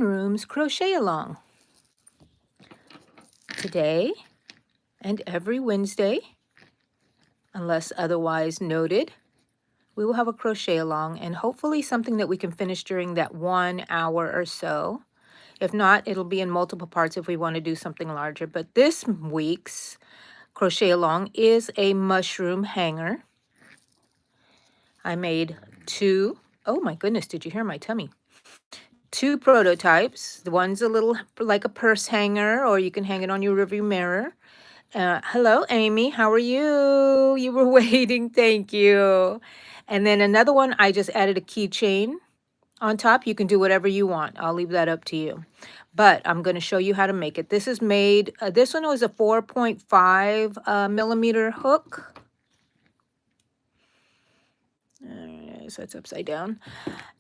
Room's Crochet Along. Today and every Wednesday, unless otherwise noted, we will have a crochet along and hopefully something that we can finish during that 1 hour or so. If not, it'll be in multiple parts if we want to do something larger. But this week's crochet along is a mushroom hanger. I made two. Oh my goodness, did you hear my tummy? Two prototypes. The one's a little like a purse hanger, or you can hang it on your rearview mirror. Hello, Amy. How are you? You were waiting. Thank you. And then another one, I just added a keychain on top. You can do whatever you want. I'll leave that up to you. But I'm going to show you how to make it. This is made, this one was a 4.5 millimeter hook. So it's upside down.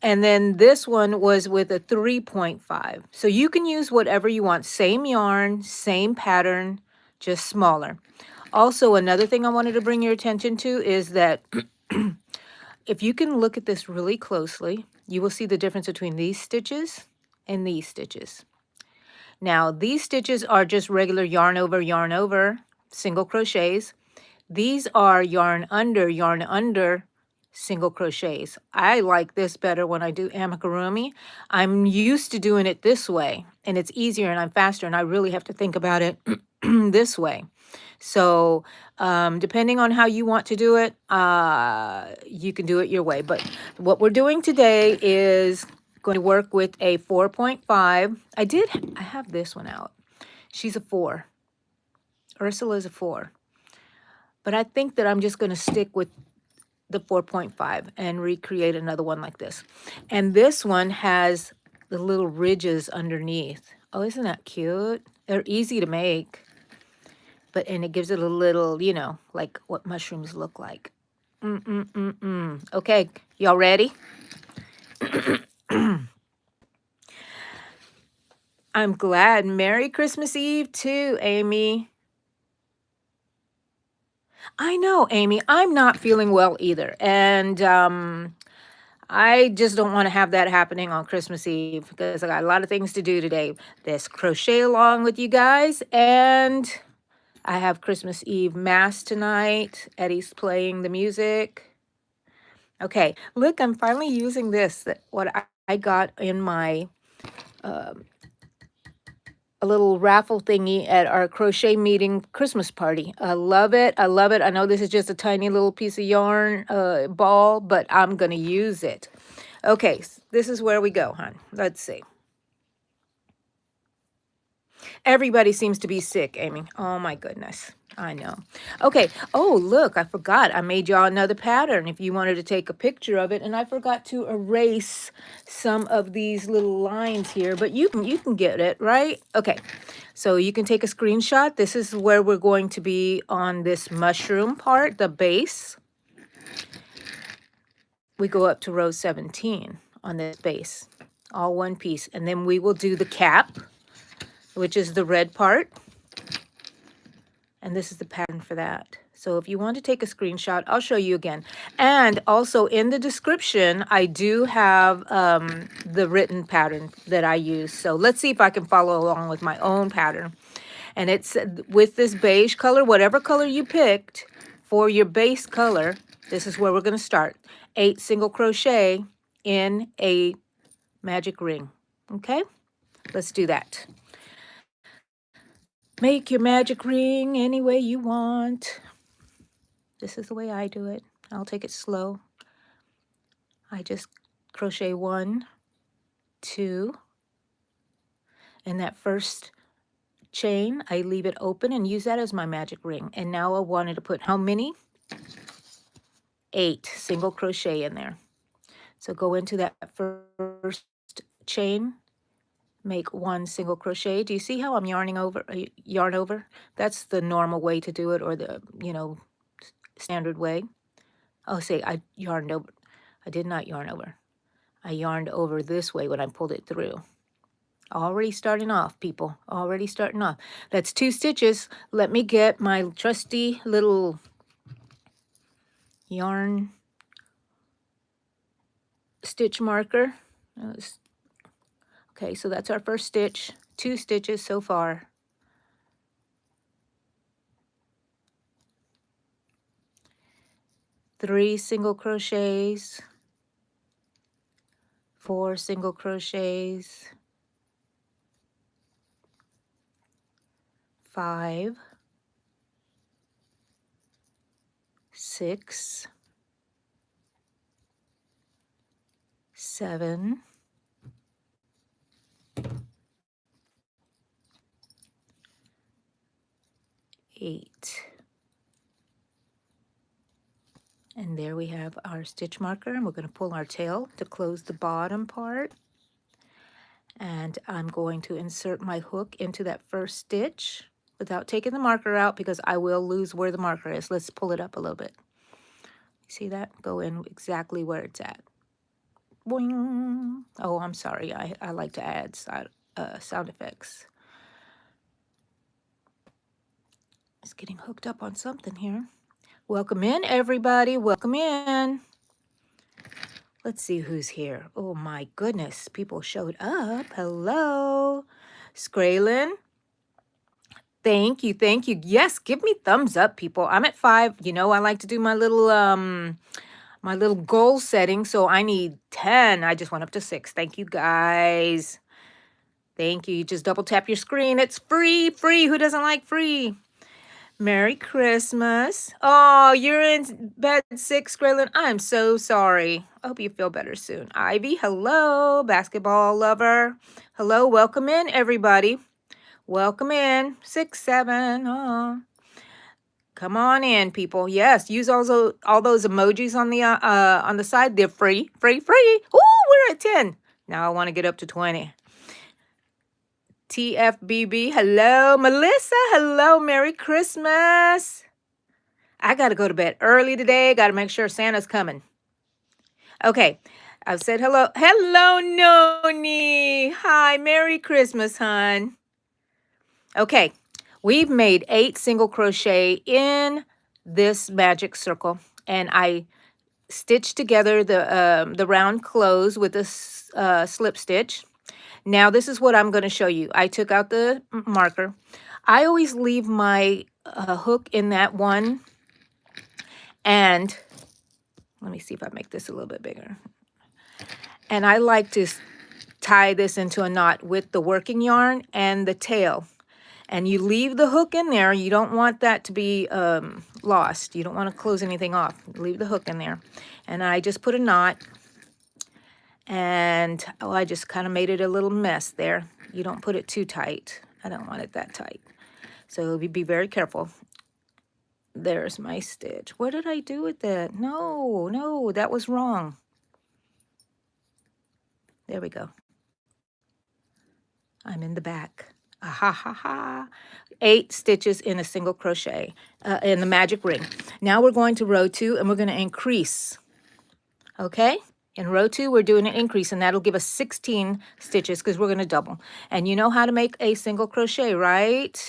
And then this one was with a 3.5. So you can use whatever you want. Same yarn, same pattern, just smaller. Also, another thing I wanted to bring your attention to is that if you can look at this really closely, you will see the difference between these stitches and these stitches. Now, these stitches are just regular yarn over, single crochets. These are yarn under, single crochets. I like this better when I do amigurumi. I'm used to doing it this way, and it's easier and I'm faster, and I really have to think about it this way. So depending on how you want to do it, you can do it your way. But what we're doing today is going to work with a 4.5. I have this one out. She's a 4. Ursula's a 4. But I think that I'm just going to stick with the 4.5 and recreate another one like this. And this one has the little ridges underneath. Oh, isn't that cute? They're easy to make. And it gives it a little, you know, like what mushrooms look like. Okay, y'all ready? I'm glad. Merry Christmas Eve too, Amy. I know, Amy. I'm not feeling well either. And I just don't want to have that happening on Christmas Eve because I got a lot of things to do today. This crochet along with you guys, and I have Christmas Eve Mass tonight. Eddie's playing the music. Okay, look, I'm finally using this, what I got in my a little raffle thingy at our crochet meeting Christmas party. I love it. I love it. I know this is just a tiny little piece of yarn ball, but I'm going to use it. Okay, this is where we go, hon. Let's see. Everybody seems to be sick, Amy. Oh, my goodness. I know. Okay. Oh, look, I forgot. I made y'all another pattern if you wanted to take a picture of it. And I forgot to erase some of these little lines here, but you can get it, right? Okay. So you can take a screenshot. This is where we're going to be on this mushroom part, the base. We go up to row 17 on this base, all one piece. And then we will do the cap, which is the red part. And this is the pattern for that. So if you want to take a screenshot, I'll show you again. And also in the description, I do have the written pattern that I use. So let's see if I can follow along with my own pattern. And it's with this beige color, whatever color you picked for your base color, this is where we're going to start. 8 single crochet in a magic ring. Okay, let's do that. Make your magic ring any way you want. This is the way I do it. I'll take it slow. I just crochet 1, 2. In that first chain, I leave it open and use that as my magic ring. And now I wanted to put how many? 8 single crochet in there. So go into that first chain, make 1 single crochet. Do you see how I'm yarn over? That's the normal way to do it, or the, you know, standard way. Oh, say I yarned over. I did not yarn over. I yarned over this way when I pulled it through. Already starting off, people. Already starting off. That's 2 stitches. Let me get my trusty little yarn stitch marker. Okay, so that's our first stitch, 2 stitches so far. Three single crochets, 4 single crochets, 5, 6, 7, 8. And there we have our stitch marker, and we're going to pull our tail to close the bottom part. And I'm going to insert my hook into that first stitch without taking the marker out because I will lose where the marker is. Let's pull it up a little bit. See that? Go in exactly where it's at. Boing. Oh, I'm sorry. I like to add sound effects. It's getting hooked up on something here. Welcome in, everybody. Welcome in. Let's see who's here. Oh, my goodness. People showed up. Hello. Scraylin. Thank you. Thank you. Yes, give me thumbs up, people. I'm at 5. You know, I like to do my little goal setting, so I need 10. I just went up to 6. Thank you, guys. Thank you. You just double tap your screen. It's free. Free. Who doesn't like free? Merry Christmas. Oh, you're in bed 6, Graylin. I'm so sorry. I hope you feel better soon. Ivy, hello. Basketball lover. Hello. Welcome in, everybody. Welcome in. 6, 7. Oh. Come on in, people. Yes, use all those emojis on the side. They're free, free, free. Ooh, we're at 10. Now I want to get up to 20. TFBB, hello. Melissa, hello. Merry Christmas. I got to go to bed early today. Got to make sure Santa's coming. Okay, I've said hello. Hello, Noni. Hi, Merry Christmas, hon. Okay, we've made 8 single crochet in this magic circle, and I stitched together the round close with a slip stitch. Now this is what I'm going to show you. I took out the marker. I always leave my hook in that one, and let me see if I make this a little bit bigger. And I like to tie this into a knot with the working yarn and the tail. And you leave the hook in there. You don't want that to be lost. You don't want to close anything off. Leave the hook in there. And I just put a knot. And, oh, I just kind of made it a little mess there. You don't put it too tight. I don't want it that tight. So be very careful. There's my stitch. What did I do with that? No, that was wrong. There we go. I'm in the back. Ah, ha, ha, ha. 8 stitches in a single crochet in the magic ring. Now we're going to row 2 and we're going to increase. Okay? In row 2, we're doing an increase, and that'll give us 16 stitches because we're going to double. And you know how to make a single crochet, right?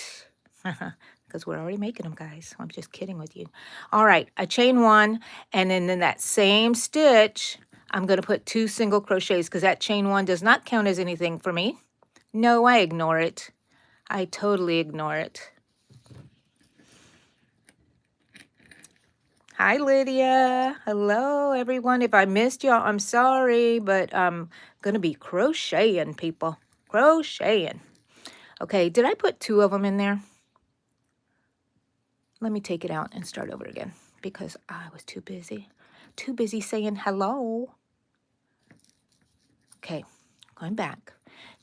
Because we're already making them, guys. I'm just kidding with you. All right, I chain 1, and then in that same stitch, I'm going to put 2 single crochets because that chain 1 does not count as anything for me. No, I ignore it. I totally ignore it. Hi, Lydia. Hello, everyone. If I missed y'all, I'm sorry, but I'm going to be crocheting, people. Crocheting. Okay, did I put 2 of them in there? Let me take it out and start over again because I was too busy. Too busy saying hello. Okay, going back.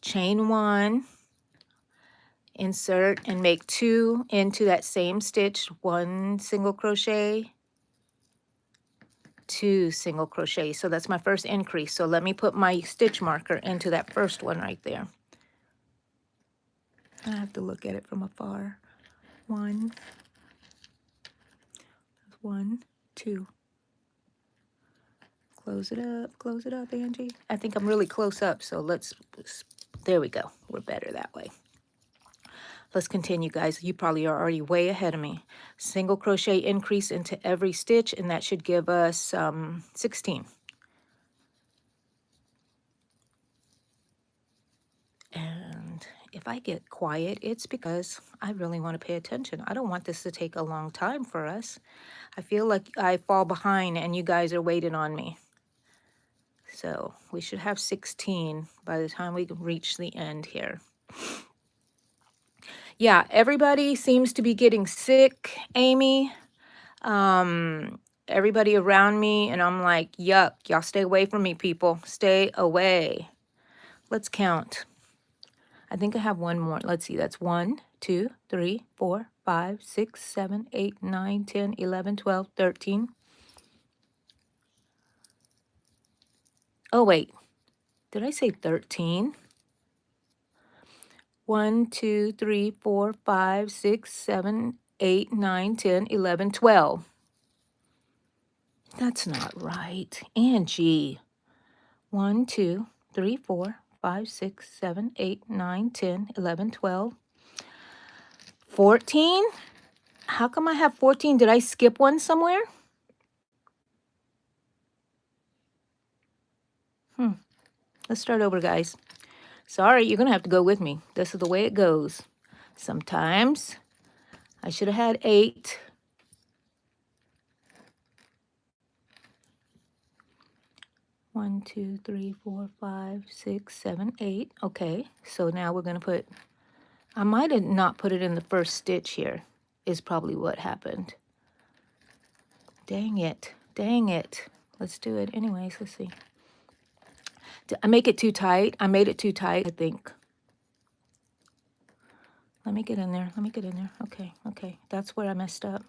Chain 1. Insert and make 2 into that same stitch. 1 single crochet. 2 single crochet. So that's my first increase. So let me put my stitch marker into that first one right there. I have to look at it from afar. 1, 2. Close it up, Angie. I think I'm really close up, so there we go. We're better that way. Let's continue, guys. You probably are already way ahead of me. Single crochet increase into every stitch, and that should give us 16. if I get quiet, it's because I really want to pay attention. I don't want this to take a long time for us. I feel like I fall behind and you guys are waiting on me. So we should have 16 by the time we reach the end here. Yeah, everybody seems to be getting sick, Amy. Everybody around me, and I'm like, yuck, y'all stay away from me, people. Stay away. Let's count. I think I have one more. Let's see, that's 1, 2, 3, 4, 5, 6, 7, 8, 9, 10, 11, 12, 13. Oh, wait. Did I say 13? 1, 2, 3, 4, 5, 6, 7, 8, 9, 10, 11, 12. That's not right. Angie. 1, 2, 3, 4, 5, 6, 7, 8, 9, 10, 11, 12. 14? How come I have 14? Did I skip one somewhere? Let's start over, guys. Sorry, you're going to have to go with me. This is the way it goes. Sometimes I should have had 8. One, 2, 3, 4, 5, 6, 7, 8. Okay, so now we're going to put, I might have not put it in the first stitch here, is probably what happened. Dang it. Dang it. Let's do it anyways. Let's see. Did I make it too tight? I made it too tight, I think. Let me get in there. Let me get in there. Okay, okay. That's where I messed up.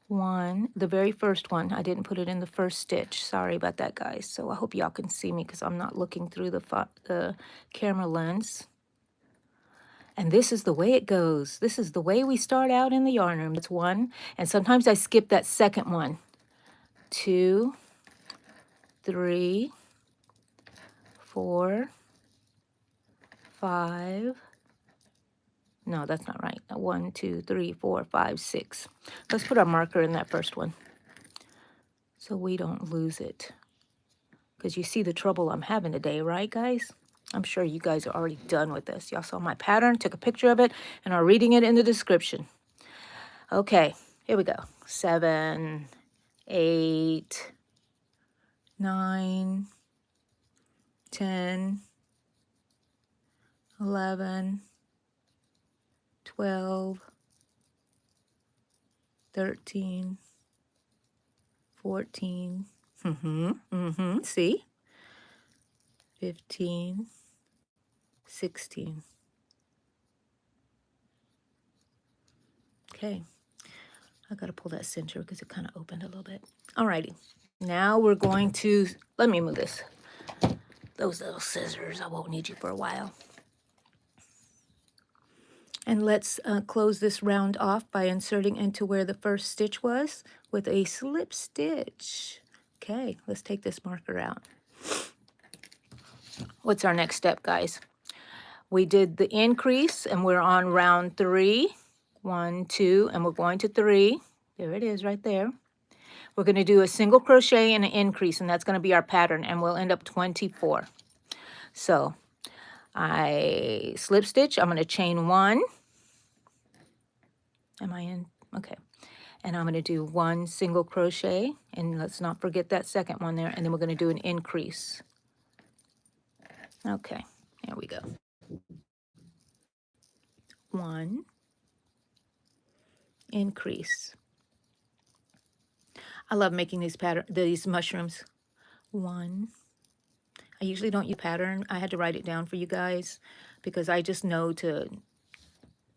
1, the very first one. I didn't put it in the first stitch. Sorry about that, guys. So I hope y'all can see me because I'm not looking through the camera lens. And this is the way it goes. This is the way we start out in the yarn room. That's 1. And sometimes I skip that second one. 2, 3, 4, 5. No, that's not right. 1, 2, 3, 4, 5, 6. Let's put our marker in that first one so we don't lose it. Because you see the trouble I'm having today, right, guys? I'm sure you guys are already done with this. Y'all saw my pattern, took a picture of it, and are reading it in the description. Okay, here we go. 7, 8, 9, 10, 11, 12, 13, 14. See? 15, 16. Okay. I got to pull that center because it kind of opened a little bit. Alrighty. Now we're going to, let me move this. Those little scissors, I won't need you for a while. And let's close this round off by inserting into where the first stitch was with a slip stitch. Okay, let's take this marker out. What's our next step, guys? We did the increase and we're on round 3. 1, 2, and we're going to 3. There it is right there. We're going to do a single crochet and an increase, and that's going to be our pattern, and we'll end up 24. So I slip stitch. I'm going to chain 1. Am I in? Okay. And I'm going to do 1 single crochet, and let's not forget that second one there, and then we're going to do an increase. Okay, there we go. 1 increase. I love making these mushrooms. 1. I usually don't use pattern. I had to write it down for you guys because I just know to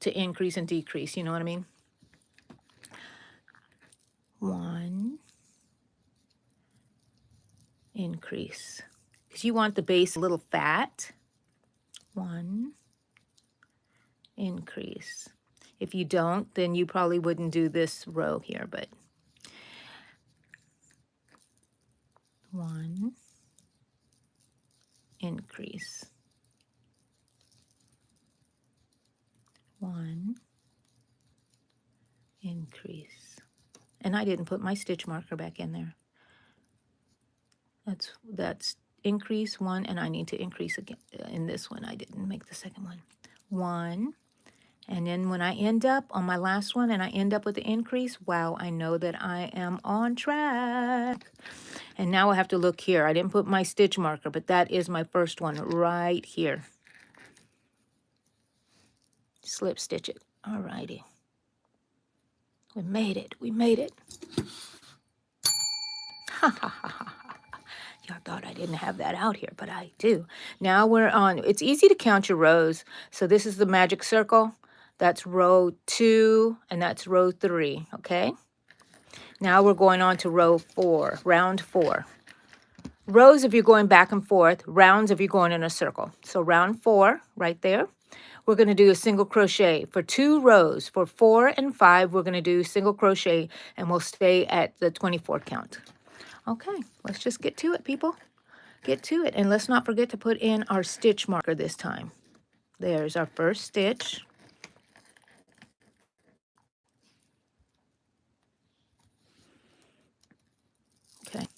increase and decrease, you know what I mean? 1 increase. Because you want the base a little fat. 1 increase. If you don't, then you probably wouldn't do this row here, but 1 increase. 1 increase. And I didn't put my stitch marker back in there. That's increase 1, and I need to increase again in this one. I didn't make the second one. 1, and then when I end up on my last one and I end up with the increase, wow, I know that I am on track. And now I have to look here. I didn't put my stitch marker, but that is my first one right here. Slip stitch it. All righty. We made it. We made it. Ha ha ha ha. Y'all thought I didn't have that out here, but I do. Now we're on, it's easy to count your rows. So this is the magic circle. That's row 2, and that's row 3, okay? Now we're going on to row 4, round 4. Rows if you're going back and forth, rounds if you're going in a circle. So round 4, right there, we're going to do a single crochet for 2 rows. For 4 and 5, we're going to do single crochet, and we'll stay at the 24 count. Okay, let's just get to it, people. Get to it. And let's not forget to put in our stitch marker this time. There's our first stitch. Okay.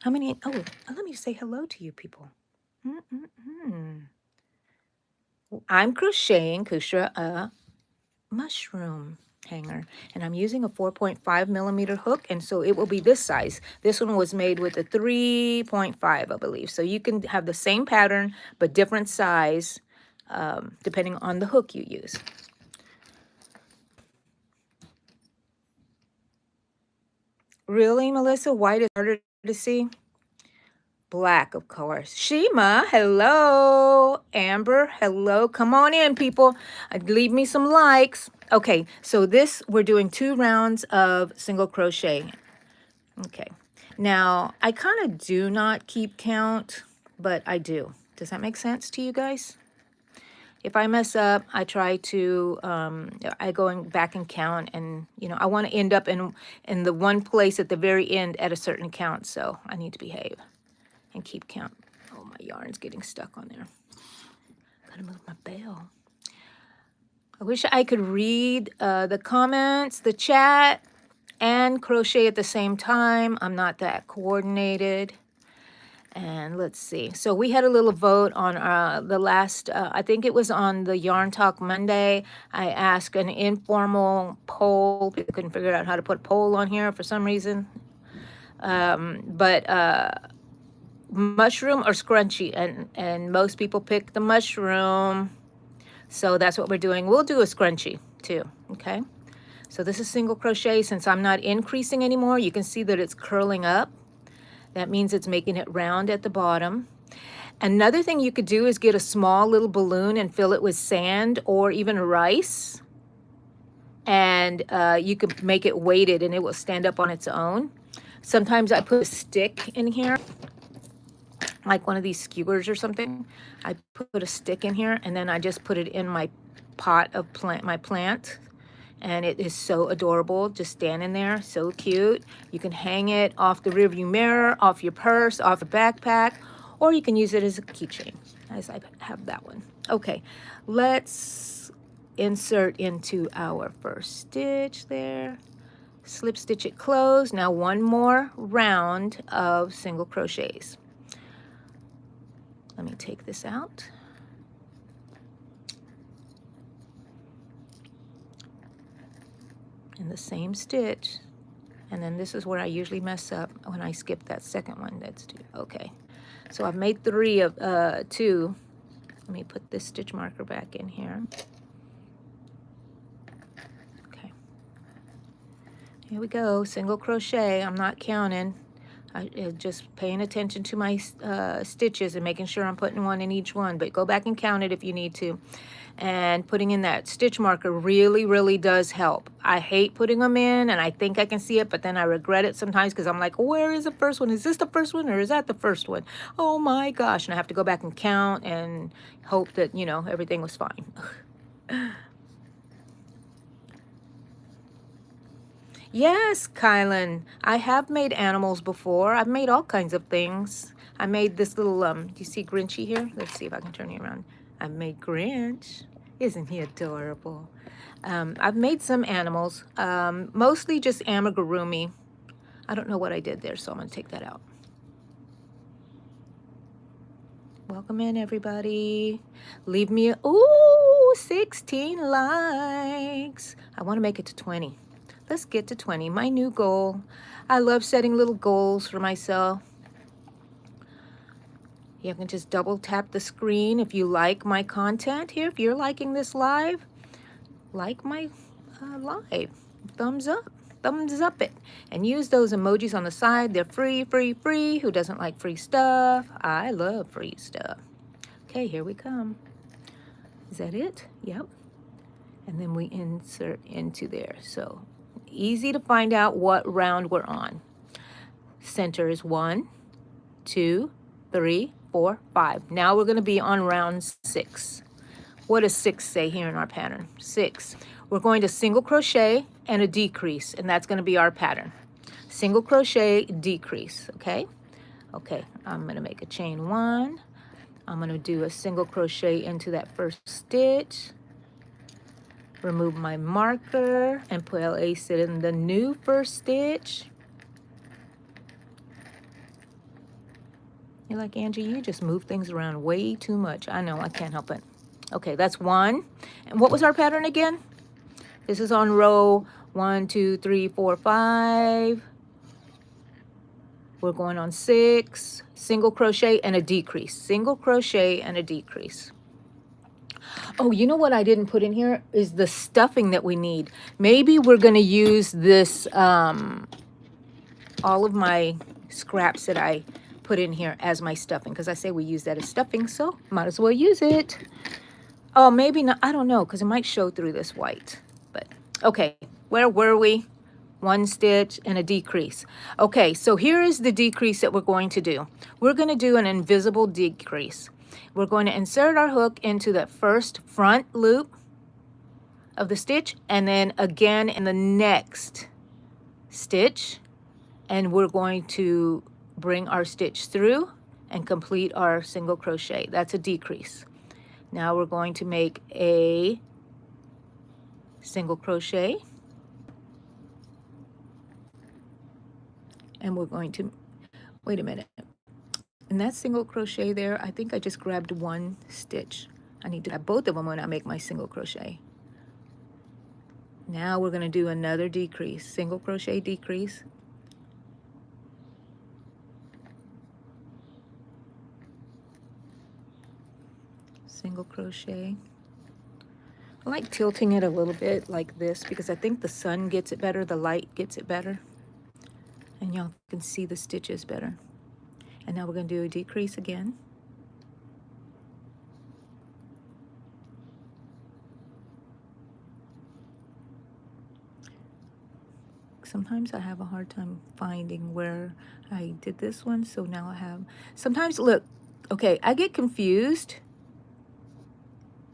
How many? Oh, let me say hello to you people. I'm crocheting a mushroom hanger, and I'm using a 4.5 millimeter hook, and so it will be this size. This one was made with a 3.5, I believe. So you can have the same pattern but different size depending on the hook you use. Really, Melissa? White is harder to see? Black, of course. Shima, hello. Amber, hello. Come on in, people. Leave me some likes. Okay, so this, we're doing 2 rounds of single crochet. Okay. Now, I kind of do not keep count, but I do. Does that make sense to you guys? If I mess up, I try to, I go back and count, and, you know, I want to end up in the one place at the very end at a certain count, so I need to behave and keep count. Oh, my yarn's getting stuck on there. Gotta move my bell. I wish I could read the comments, the chat, and crochet at the same time. I'm not that coordinated. And let's see. So we had a little vote on the last, I think it was on the Yarn Talk Monday. I asked an informal poll. People couldn't figure out how to put a poll on here for some reason. Mushroom or scrunchie, and most people pick the mushroom, so that's what we're doing. We'll do a scrunchie too. Okay, so this is single crochet. Since I'm not increasing anymore, you can see that it's curling up. That means it's making it round at the bottom. Another thing you could do is get a small little balloon and fill it with sand or even rice, and you could make it weighted and it will stand up on its own. Sometimes I put a stick in here, like one of these skewers or something. I put a stick in here, and then I just put it in my pot of my plant, and it is so adorable, just standing there, so cute. You can hang it off the rearview mirror, off your purse, off a backpack, or you can use it as a keychain, as I have that one. Okay, let's insert into our first stitch there. Slip stitch it closed. Now one more round of single crochets. Let me take this out. In the same stitch. And then this is where I usually mess up when I skip that second one. That's 2. Okay. So I've made 3 of 2. Let me put this stitch marker back in here. Okay. Here we go. Single crochet. I'm not counting. I'm just paying attention to my stitches and making sure I'm putting one in each one, but go back and count it if you need to. And putting in that stitch marker really, really does help. I hate putting them in, and I think I can see it, but then I regret it sometimes because I'm like, where is the first one? Is this the first one, or is that the first one? Oh my gosh. And I have to go back and count and hope that, you know, everything was fine. Yes, Kylan. I have made animals before. I've made all kinds of things. I made this little, do you see Grinchy here? Let's see if I can turn you around. I made Grinch. Isn't he adorable? I've made some animals, mostly just amigurumi. I don't know what I did there, so I'm going to take that out. Welcome in, everybody. Leave me a, ooh, 16 likes. I want to make it to 20. Let's get to 20, my new goal. I love setting little goals for myself. You can just double tap the screen if you like my content here. If you're liking this live, like my live. Thumbs up it. And use those emojis on the side. They're free, free, free. Who doesn't like free stuff? I love free stuff. Okay, here we come. Is that it? Yep. And then we insert into there. So easy to find out what round we're on. Center is 1, 2, 3, 4, 5. Now we're going to be on round 6. What does 6 say here in our pattern? 6. We're going to single crochet and a decrease, and that's going to be our pattern. Single crochet, decrease, okay? Okay, I'm going to make a chain 1. I'm going to do a single crochet into that first stitch. Remove my marker and place it in the new first stitch. You're like, Angie, you just move things around way too much. I know, I can't help it. Okay, that's 1. And what was our pattern again? This is on row 1, 2, 3, 4, 5. We're going on 6. Single crochet and a decrease. Single crochet and a decrease. Oh, you know what I didn't put in here is the stuffing that we need. Maybe we're going to use this, all of my scraps that I put in here as my stuffing, because I say we use that as stuffing, so might as well use it. Oh, maybe not. I don't know, because it might show through this white. But okay, where were we? 1 stitch and a decrease. Okay, so here is the decrease that we're going to do. We're going to do an invisible decrease. We're going to insert our hook into the first front loop of the stitch, and then again in the next stitch, and we're going to bring our stitch through and complete our single crochet. That's a decrease. Now we're going to make a single crochet, and we're going to, wait a minute, in that single crochet there, I think I just grabbed 1 stitch. I need to grab both of them when I make my single crochet. Now we're going to do another decrease, single crochet decrease. Single crochet. I like tilting it a little bit like this because I think the sun gets it better, the light gets it better, and y'all can see the stitches better. And now we're going to do a decrease again. Sometimes I have a hard time finding where I did this one, so now I have, sometimes, look, okay, I get confused,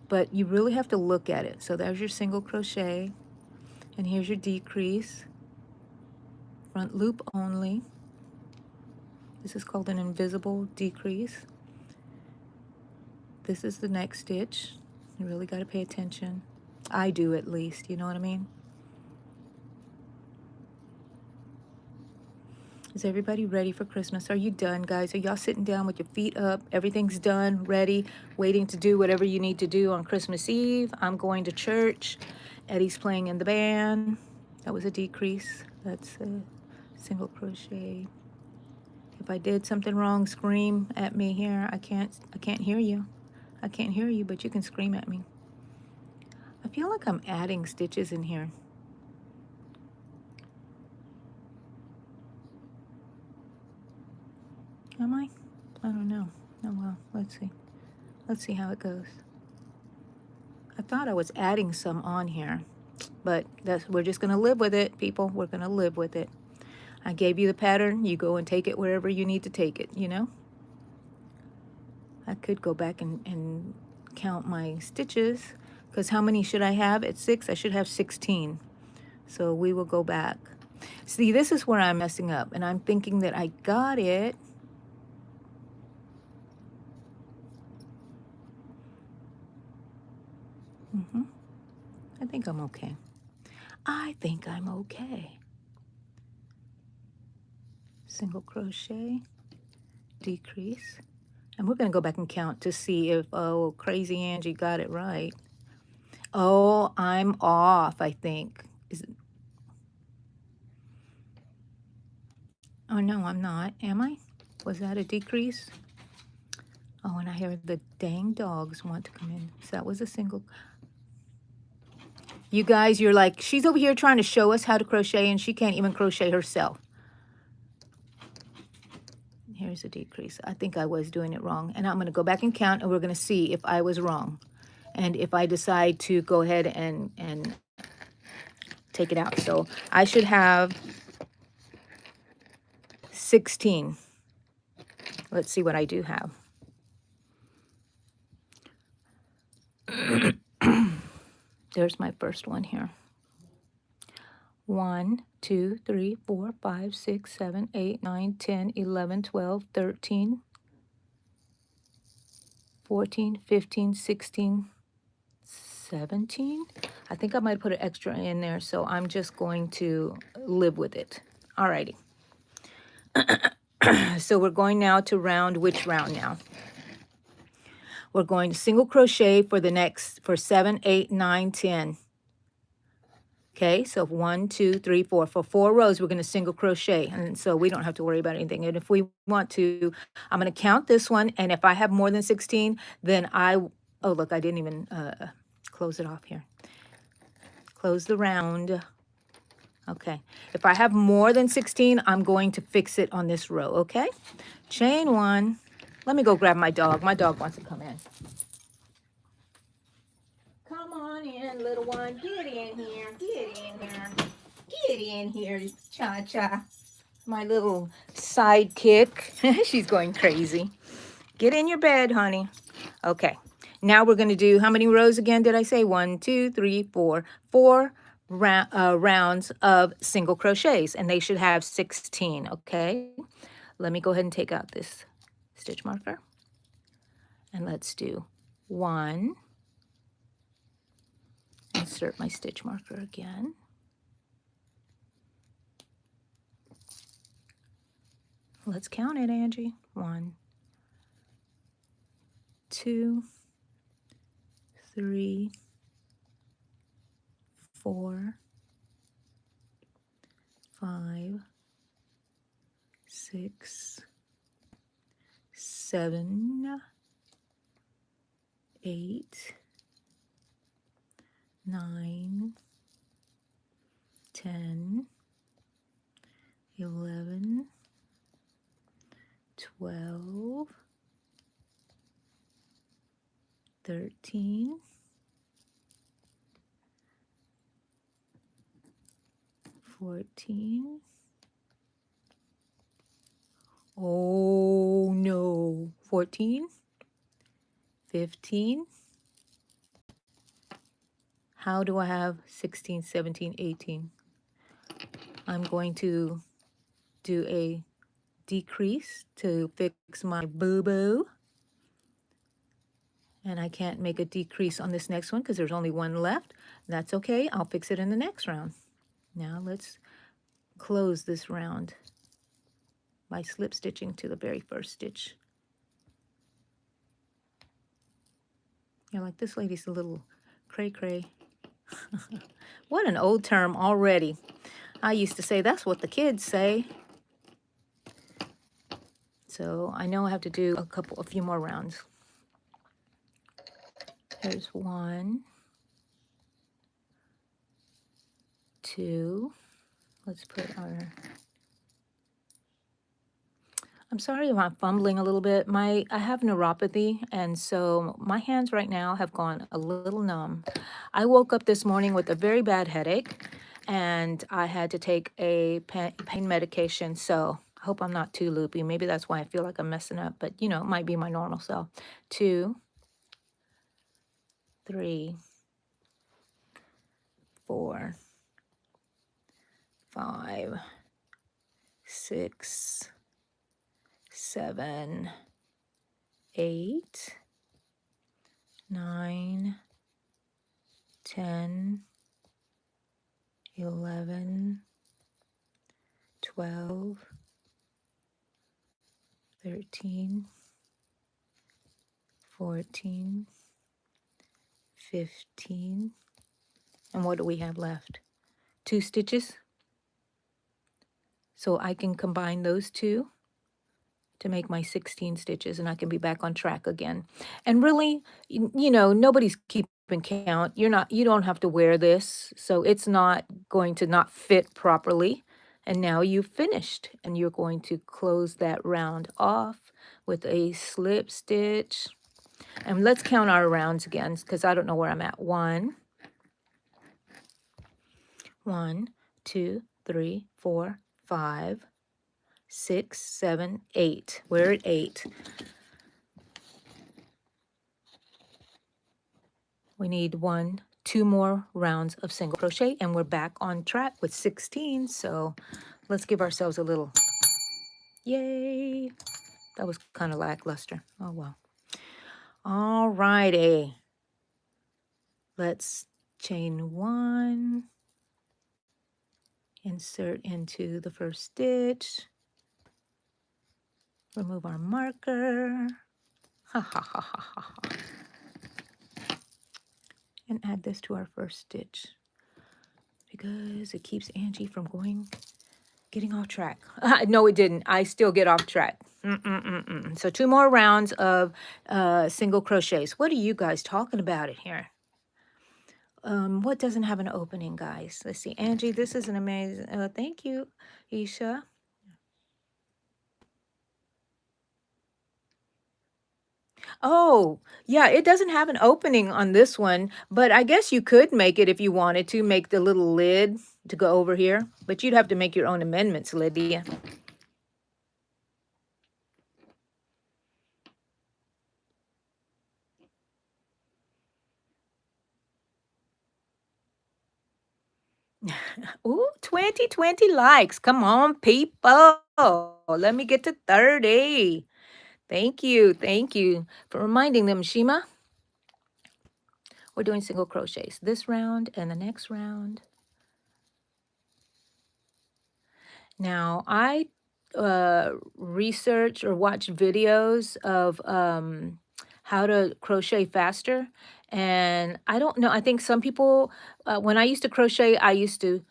but you really have to look at it. So there's your single crochet, and here's your decrease, front loop only. This is called an invisible decrease. This is the next stitch. You really got to pay attention. I do, at least, you know what I mean? Is everybody ready for Christmas? Are you done, guys? Are y'all sitting down with your feet up? Everything's done, ready, waiting to do whatever you need to do on Christmas Eve. I'm going to church. Eddie's playing in the band. That was a decrease. That's a single crochet. If I did something wrong, scream at me here. I can't hear you. I can't hear you, but you can scream at me. I feel like I'm adding stitches in here. Am I? I don't know. Oh well, let's see. Let's see how it goes. I thought I was adding some on here, but we're just going to live with it, people. We're going to live with it. I gave you the pattern. You go and take it wherever you need to take it, you know? I could go back and count my stitches, because how many should I have? At 6, I should have 16. So we will go back. See, this is where I'm messing up, and I'm thinking that I got it. I think I'm okay. I think I'm okay. Single crochet, decrease, And we're going to go back and count to see if, oh, crazy Angie got it right. Oh, I'm off, I think. Oh, no, I'm not. Am I? Was that a decrease? Oh, and I hear the dang dogs want to come in. So that was a single. You guys, you're like, she's over here trying to show us how to crochet, and she can't even crochet herself. Here's a decrease. I think I was doing it wrong. And I'm going to go back and count, and we're going to see if I was wrong. And if I decide to go ahead and take it out. So I should have 16. Let's see what I do have. There's my first one here. 1, 2, 3, 4, 5, 6, 7, 8, 9, 10, 11, 12, 13, 14, 15, 16, 17. I think I might put an extra in there, so I'm just going to live with it. Alrighty. So we're going now to round, which round now? We're going to single crochet for the next, for 7, 8, 9, 10. Okay, so 1, 2, 3, 4. For 4 rows, we're going to single crochet. And so we don't have to worry about anything. And if we want to, I'm going to count this one. And if I have more than 16, then oh, look, I didn't even close it off here. Close the round. Okay, if I have more than 16, I'm going to fix it on this row, okay? Chain 1. Let me go grab my dog. My dog wants to come in. Come on in, little one. Get in here. Get in here. Get in here, Cha-Cha. My little sidekick. She's going crazy. Get in your bed, honey. Okay. Now we're going to do, how many rows again did I say? 1, 2, 3, 4. 4 rounds of single crochets, and they should have 16, okay? Let me go ahead and take out this stitch marker. And let's do 1. Insert my stitch marker again. Let's count it, Angie. 1, 2, 3, 4, 5, 6, 7, 8, 9, 10, 11, 12, 13, 14. Oh no. 14, 15. How do I have 16, 17, 18? I'm going to do a decrease to fix my boo-boo. And I can't make a decrease on this next one because there's only one left. That's okay. I'll fix it in the next round. Now let's close this round by slip stitching to the very first stitch. You're like, this lady's a little cray-cray. What an old term already. I used to say that's what the kids say. So I know I have to do a few more rounds. Here's 1, 2. Let's put our... I'm sorry if I'm fumbling a little bit. I have neuropathy, and so my hands right now have gone a little numb. I woke up this morning with a very bad headache, and I had to take a pain medication, so I hope I'm not too loopy. Maybe that's why I feel like I'm messing up, but you know, it might be my normal self. 2, 3, 4, 5, 6, 7, 8, 9, 10, 11, 12, 13, 14, 15, and what do we have left? 2 stitches. So I can combine those two to make my 16 stitches, and I can be back on track again. And really, you know, nobody's keeping count. You don't have to wear this, so it's not going to not fit properly. And now you've finished, and you're going to close that round off with a slip stitch. And let's count our rounds again, because I don't know where I'm at. 1, 2, 3, 4, 5, 6, 7, 8. We're at 8. We need 2 more rounds of single crochet, and we're back on track with 16. So let's give ourselves a little yay. That was kind of lackluster. Oh well. All righty. Let's chain 1, insert into the first stitch, remove our marker, ha ha ha ha ha ha, and add this to our first stitch because it keeps Angie from getting off track. No, it didn't. I still get off track. So 2 more rounds of single crochets. What are you guys talking about it here? What doesn't have an opening, guys? Let's see. Angie, this is an amazing. Thank you, Isha. Oh, yeah, it doesn't have an opening on this one, but I guess you could make it if you wanted to, make the little lid to go over here, but you'd have to make your own amendments, Lydia. Ooh, 20 likes. Come on, people. Let me get to 30. Thank you. Thank you for reminding them, Shima. We're doing single crochets this round and the next round. Now, I research or watch videos of how to crochet faster. And I don't know. I think some people, when I used to crochet, I used to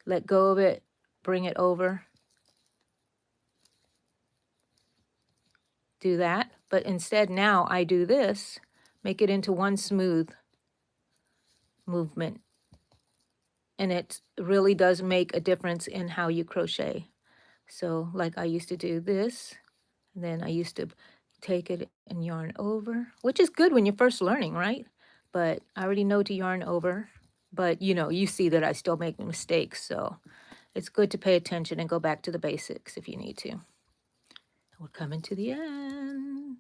let go of it, bring it over, do that. But instead now I do this, make it into one smooth movement. And it really does make a difference in how you crochet. So like I used to do this, and then I used to take it and yarn over, which is good when you're first learning, right? But I already know to yarn over. But you know, you see that I still make mistakes, so it's good to pay attention and go back to the basics if you need to. We're coming to the end.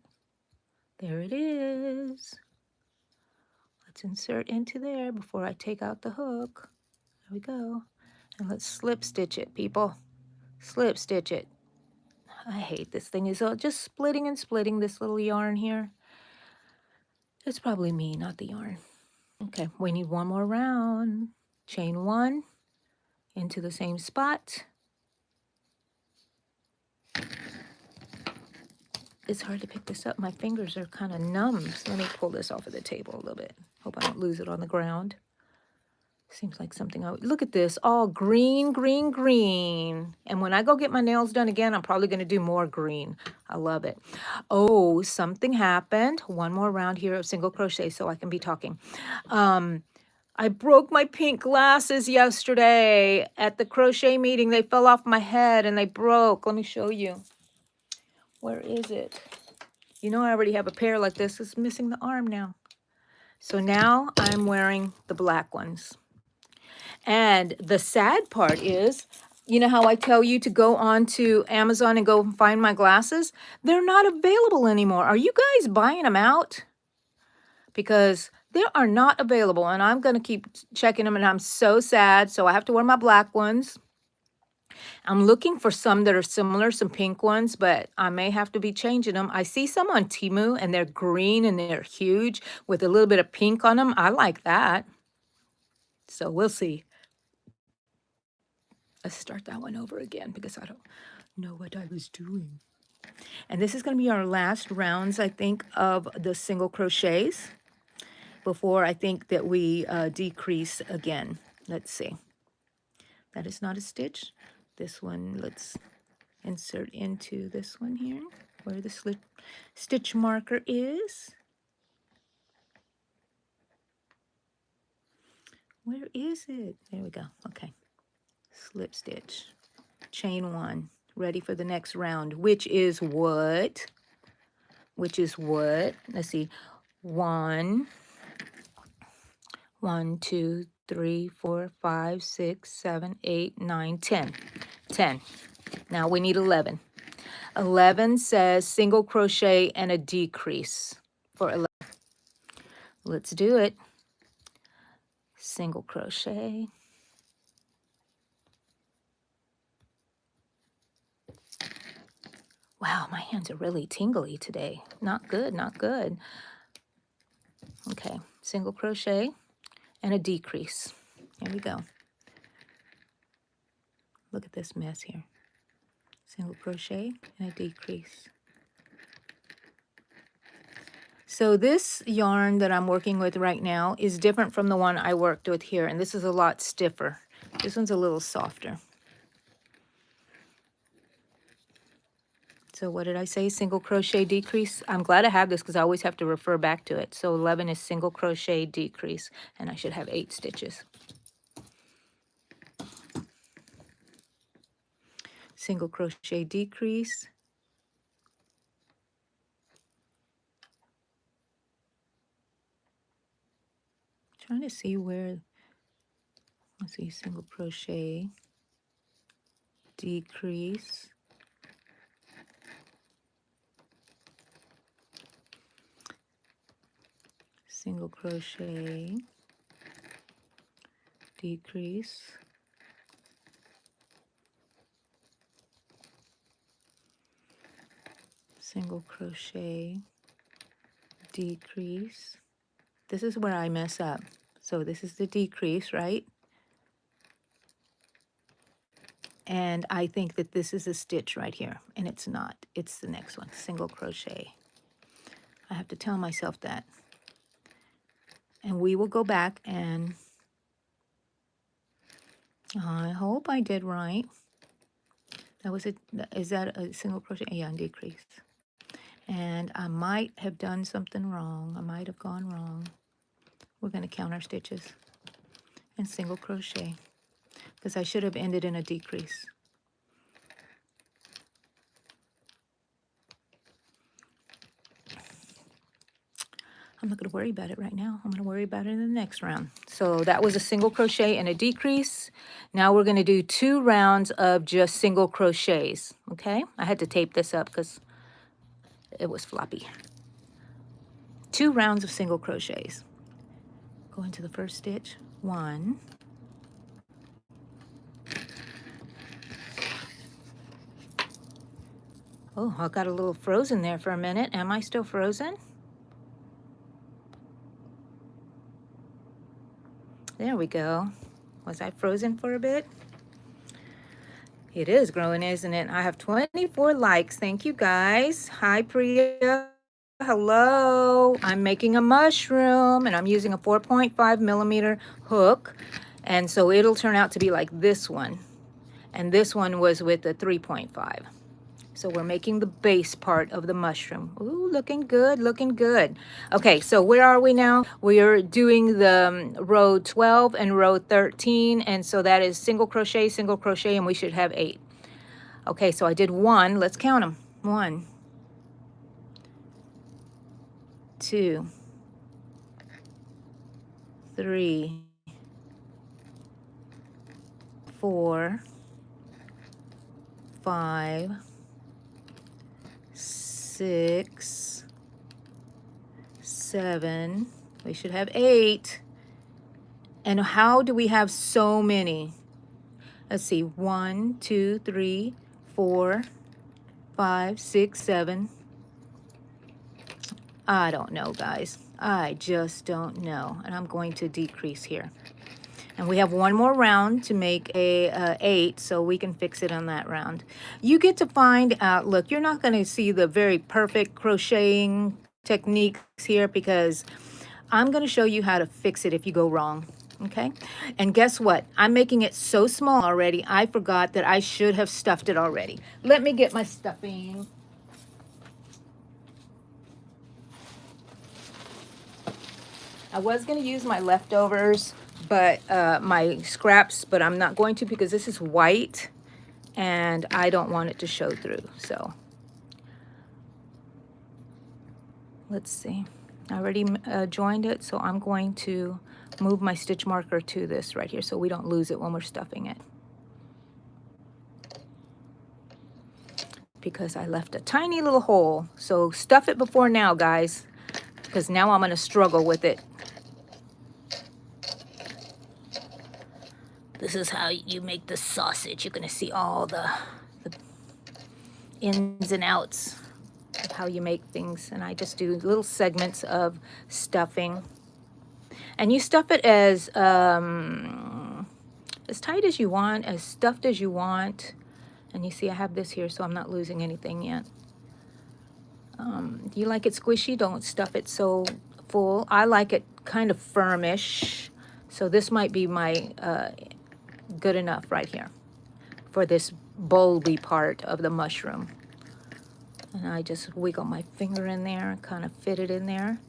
There it is. Let's insert into there before I take out the hook. There we go. And let's slip stitch it, people. Slip stitch it. I hate this thing. Is just splitting and splitting this little yarn here. It's probably me, not the yarn. Okay, we need 1 more round. Chain 1 into the same spot. It's hard to pick this up. My fingers are kind of numb. So let me pull this off of the table a little bit. Hope I don't lose it on the ground. Seems like something look at this, all green, green, green. And when I go get my nails done again, I'm probably going to do more green. I love it. Oh, something happened. 1 more round here of single crochet so I can be talking. I broke my pink glasses yesterday at the crochet meeting. They fell off my head and they broke. Let me show you. Where is it? You know, I already have a pair like this. It's missing the arm now. So now I'm wearing the black ones. And the sad part is, you know how I tell you to go on to Amazon and go find my glasses? They're not available anymore. Are you guys buying them out? Because they are not available, and I'm going to keep checking them, and I'm so sad. So I have to wear my black ones. I'm looking for some that are similar, some pink ones, but I may have to be changing them. I see some on Temu, and they're green, and they're huge with a little bit of pink on them. I like that. So we'll see. Let's start that one over again because I don't know what I was doing. And this is going to be our last rounds, I think, of the single crochets before I think that we decrease again. Let's see. That is not a stitch. This one, let's insert into this one here where the stitch marker is. Where is it? There we go. Okay. Slip stitch. Chain one. Ready for the next round, which is what? Which is what? Let's see. 1, 1, 2, 3, 4, 5, 6, 7, 8, 9, 10. 10. Now we need 11. 11 says single crochet and a decrease for 11. Let's do it. Single crochet. Wow, my hands are really tingly today. Not good, not good. Okay, single crochet and a decrease. Here we go. Look at this mess here. Single crochet and a decrease. So this yarn that I'm working with right now is different from the one I worked with here, and this is a lot stiffer. This one's a little softer. So what did I say? Single crochet decrease. I'm glad I have this because I always have to refer back to it. So 11 is single crochet decrease, and I should have 8 stitches. Single crochet decrease. Trying to see where, let's see, single crochet decrease. Single crochet decrease. Single crochet decrease. This is where I mess up. So this is the decrease, right? And I think that this is a stitch right here, and it's not. It's the next one, single crochet. I have to tell myself that. And we will go back and I hope I did right. That was it. Is that a single crochet? Yeah, and decrease. And I might have done something wrong. I might have gone wrong. We're going to count our stitches and single crochet because I should have ended in a decrease. I'm not going to worry about it right now. I'm going to worry about it in the next round. So that was a single crochet and a decrease. Now we're going to do 2 rounds of just single crochets. Okay? I had to tape this up because it was floppy. 2 rounds of single crochets. Go into the first stitch. 1. Oh, I got a little frozen there for a minute. Am I still frozen? There we go. Was I frozen for a bit? It is growing, isn't it? I have 24 likes. Thank you, guys. Hi, Priya. Hello. I'm making a mushroom, and I'm using a 4.5 millimeter hook. And so it'll turn out to be like this one. And this one was with a 3.5. So we're making the base part of the mushroom. Ooh, looking good, looking good. Okay, so where are we now? We are doing the row 12 and row 13, and so that is single crochet, and we should have 8. Okay, so I did 1. Let's count them. 1, 2, 3, 4, 5, 6, 7. We should have 8. And how do we have so many? Let's see. 1, 2, 3, 4, 5, 6, 7. I don't know, guys. I just don't know. And I'm going to decrease here And we have one more round to make a 8, so we can fix it on that round. You get to find out, look, you're not going to see the very perfect crocheting techniques here because I'm going to show you how to fix it if you go wrong. Okay, and guess what? I'm making it so small already, I forgot that I should have stuffed it already. Let me get my stuffing. I was going to use my leftovers, but my scraps, but I'm not going to because this is white and I don't want it to show through. So let's see. I already joined it, so I'm going to move my stitch marker to this right here so we don't lose it when we're stuffing it. Because I left a tiny little hole. So stuff it before now, guys, because now I'm going to struggle with it. This is how you make the sausage. You're going to see all the ins and outs of how you make things. And I just do little segments of stuffing. And you stuff it as tight as you want, as stuffed as you want. And you see I have this here, so I'm not losing anything yet. Do you like it squishy? Don't stuff it so full. I like it kind of firmish. So this might be my good enough right here for this bulby part of the mushroom. And I just wiggle my finger in there and kind of fit it in there.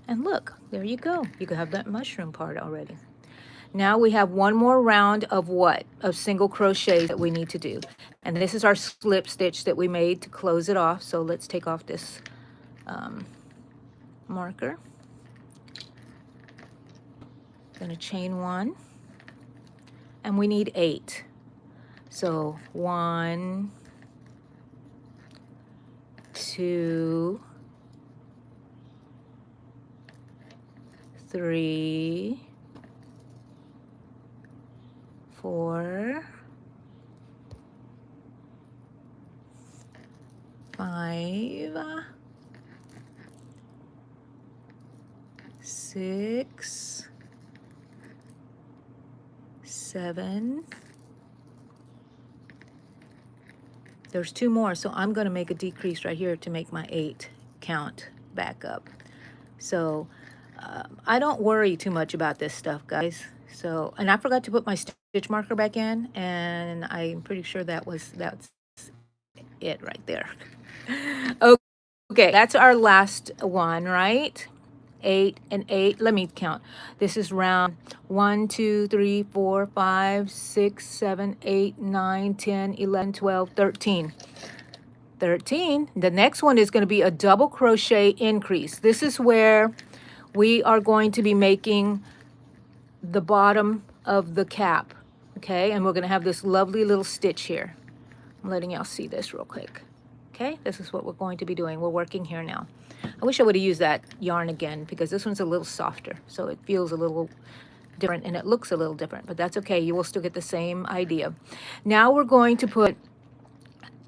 And look, there you go. You can have that mushroom part already. Now we have one more round of what? Of single crochet that we need to do. And this is our slip stitch that we made to close it off. So let's take off this marker. Gonna chain 1. And we need 8. So 1, 2, 3, 4, 5, 6, 7. There's 2 more, so I'm going to make a decrease right here to make my 8 count back up. So I don't worry too much about this stuff, guys. So, and I forgot to put my stitch marker back in, and I'm pretty sure that's it right there. Okay, that's our last one, right? 8 and 8. Let me count. This is round 1, 2, 3, 4, 5, 6, 7, 8, 9, 10, 11, 12, 13. 13. The next one is going to be a double crochet increase. This is where we are going to be making the bottom of the cap, okay? And we're going to have this lovely little stitch here. I'm letting y'all see this real quick. Okay, this is what we're going to be doing. We're working here now. I wish I would have used that yarn again because this one's a little softer, so it feels a little different and it looks a little different, but that's okay. You will still get the same idea. Now we're going to put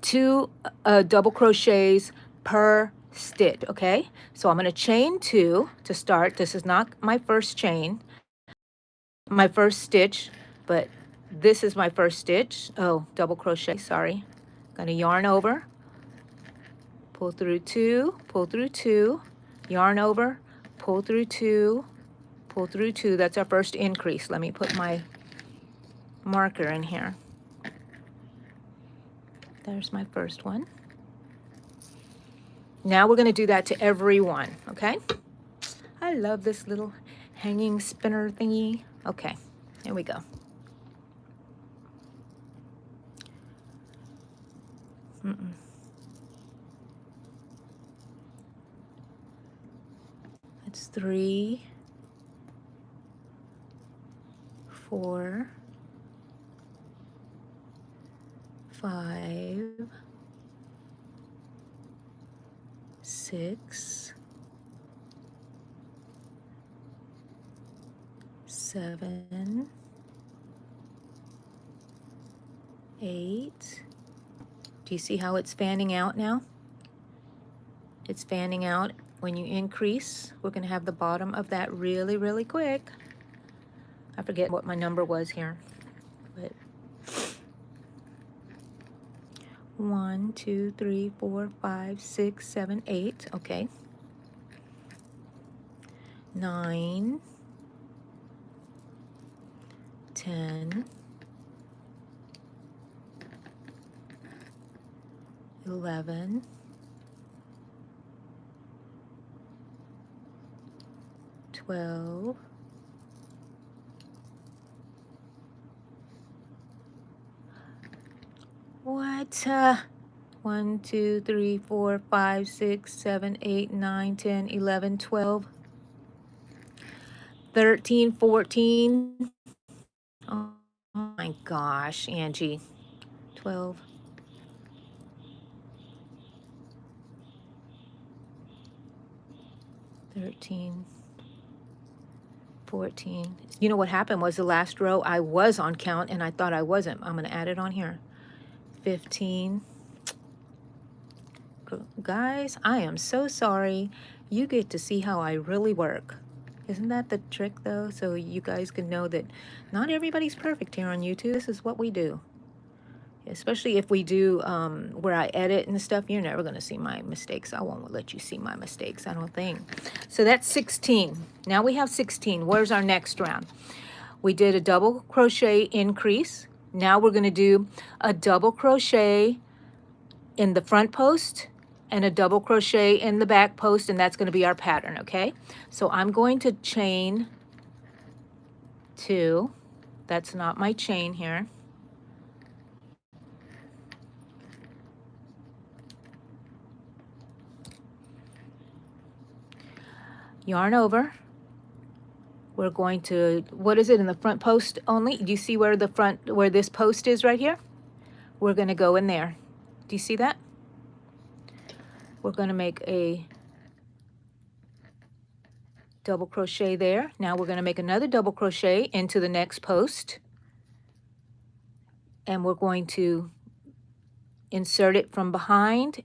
2 double crochets per stitch, okay? So I'm going to chain 2 to start. This is not my first chain, my first stitch, but this is my first stitch. Oh, double crochet, sorry. Going to yarn over, pull through 2, pull through 2, yarn over, pull through 2, pull through 2. That's our first increase. Let me put my marker in here. There's my first one. Now we're going to do that to every one, okay? I love this little hanging spinner thingy. Okay, here we go. It's 3, 4, 5, 6, 7, 8. Do you see how it's fanning out now? It's fanning out. When you increase, we're going to have the bottom of that really, really quick. I forget what my number was here, but 1, 2, 3, 4, 5, 6, 7, 8. Okay. 9, 10, 11, 12, 1, 2, 3, 4, 5, 6, 7, 8, 9, 10, 11, 12, 13, 14. Oh my gosh, Angie. 12, 13, 14. You know what happened was the last row I was on count and I thought I wasn't. I'm going to add it on here. 15. Guys, I am so sorry. You get to see how I really work. Isn't that the trick though? So you guys can know that not everybody's perfect here on YouTube. This is what we do. Especially if we do where I edit and stuff, you're never going to see my mistakes. I won't let you see my mistakes, I don't think. So that's 16. Now we have 16. Where's our next round? We did a double crochet increase. Now we're going to do a double crochet in the front post and a double crochet in the back post, and that's going to be our pattern, okay? So I'm going to chain 2. That's not my chain here. Yarn over. We're going to, what is it in the front post only? Do you see where the front, where this post is right here? We're going to go in there. Do you see that? We're going to make a double crochet there. Now we're going to make another double crochet into the next post. And we're going to insert it from behind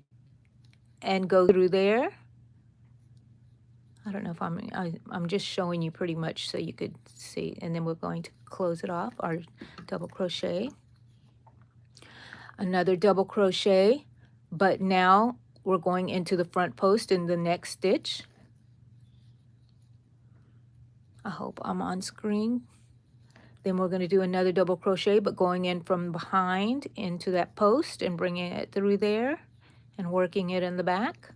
and go through there. I don't know if I'm just showing you pretty much so you could see. And then we're going to close it off, our double crochet. Another double crochet, but now we're going into the front post in the next stitch. I hope I'm on screen. Then we're going to do another double crochet, but going in from behind into that post and bringing it through there and working it in the back.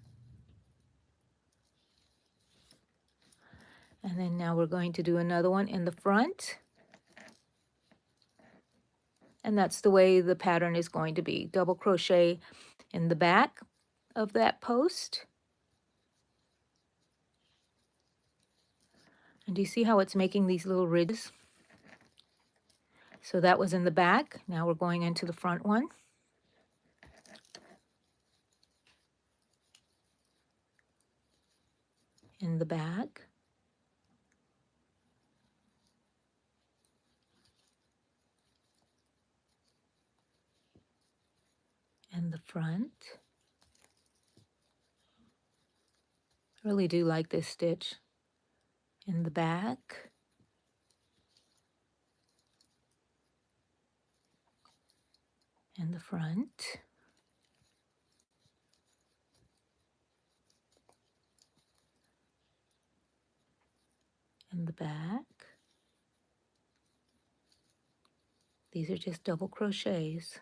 And then now we're going to do another one in the front. And that's the way the pattern is going to be. Double crochet in the back of that post. And do you see how it's making these little ridges? So that was in the back. Now we're going into the front one. In the back. And the front. I really do like this stitch. In the back. And the front. And the back. These are just double crochets.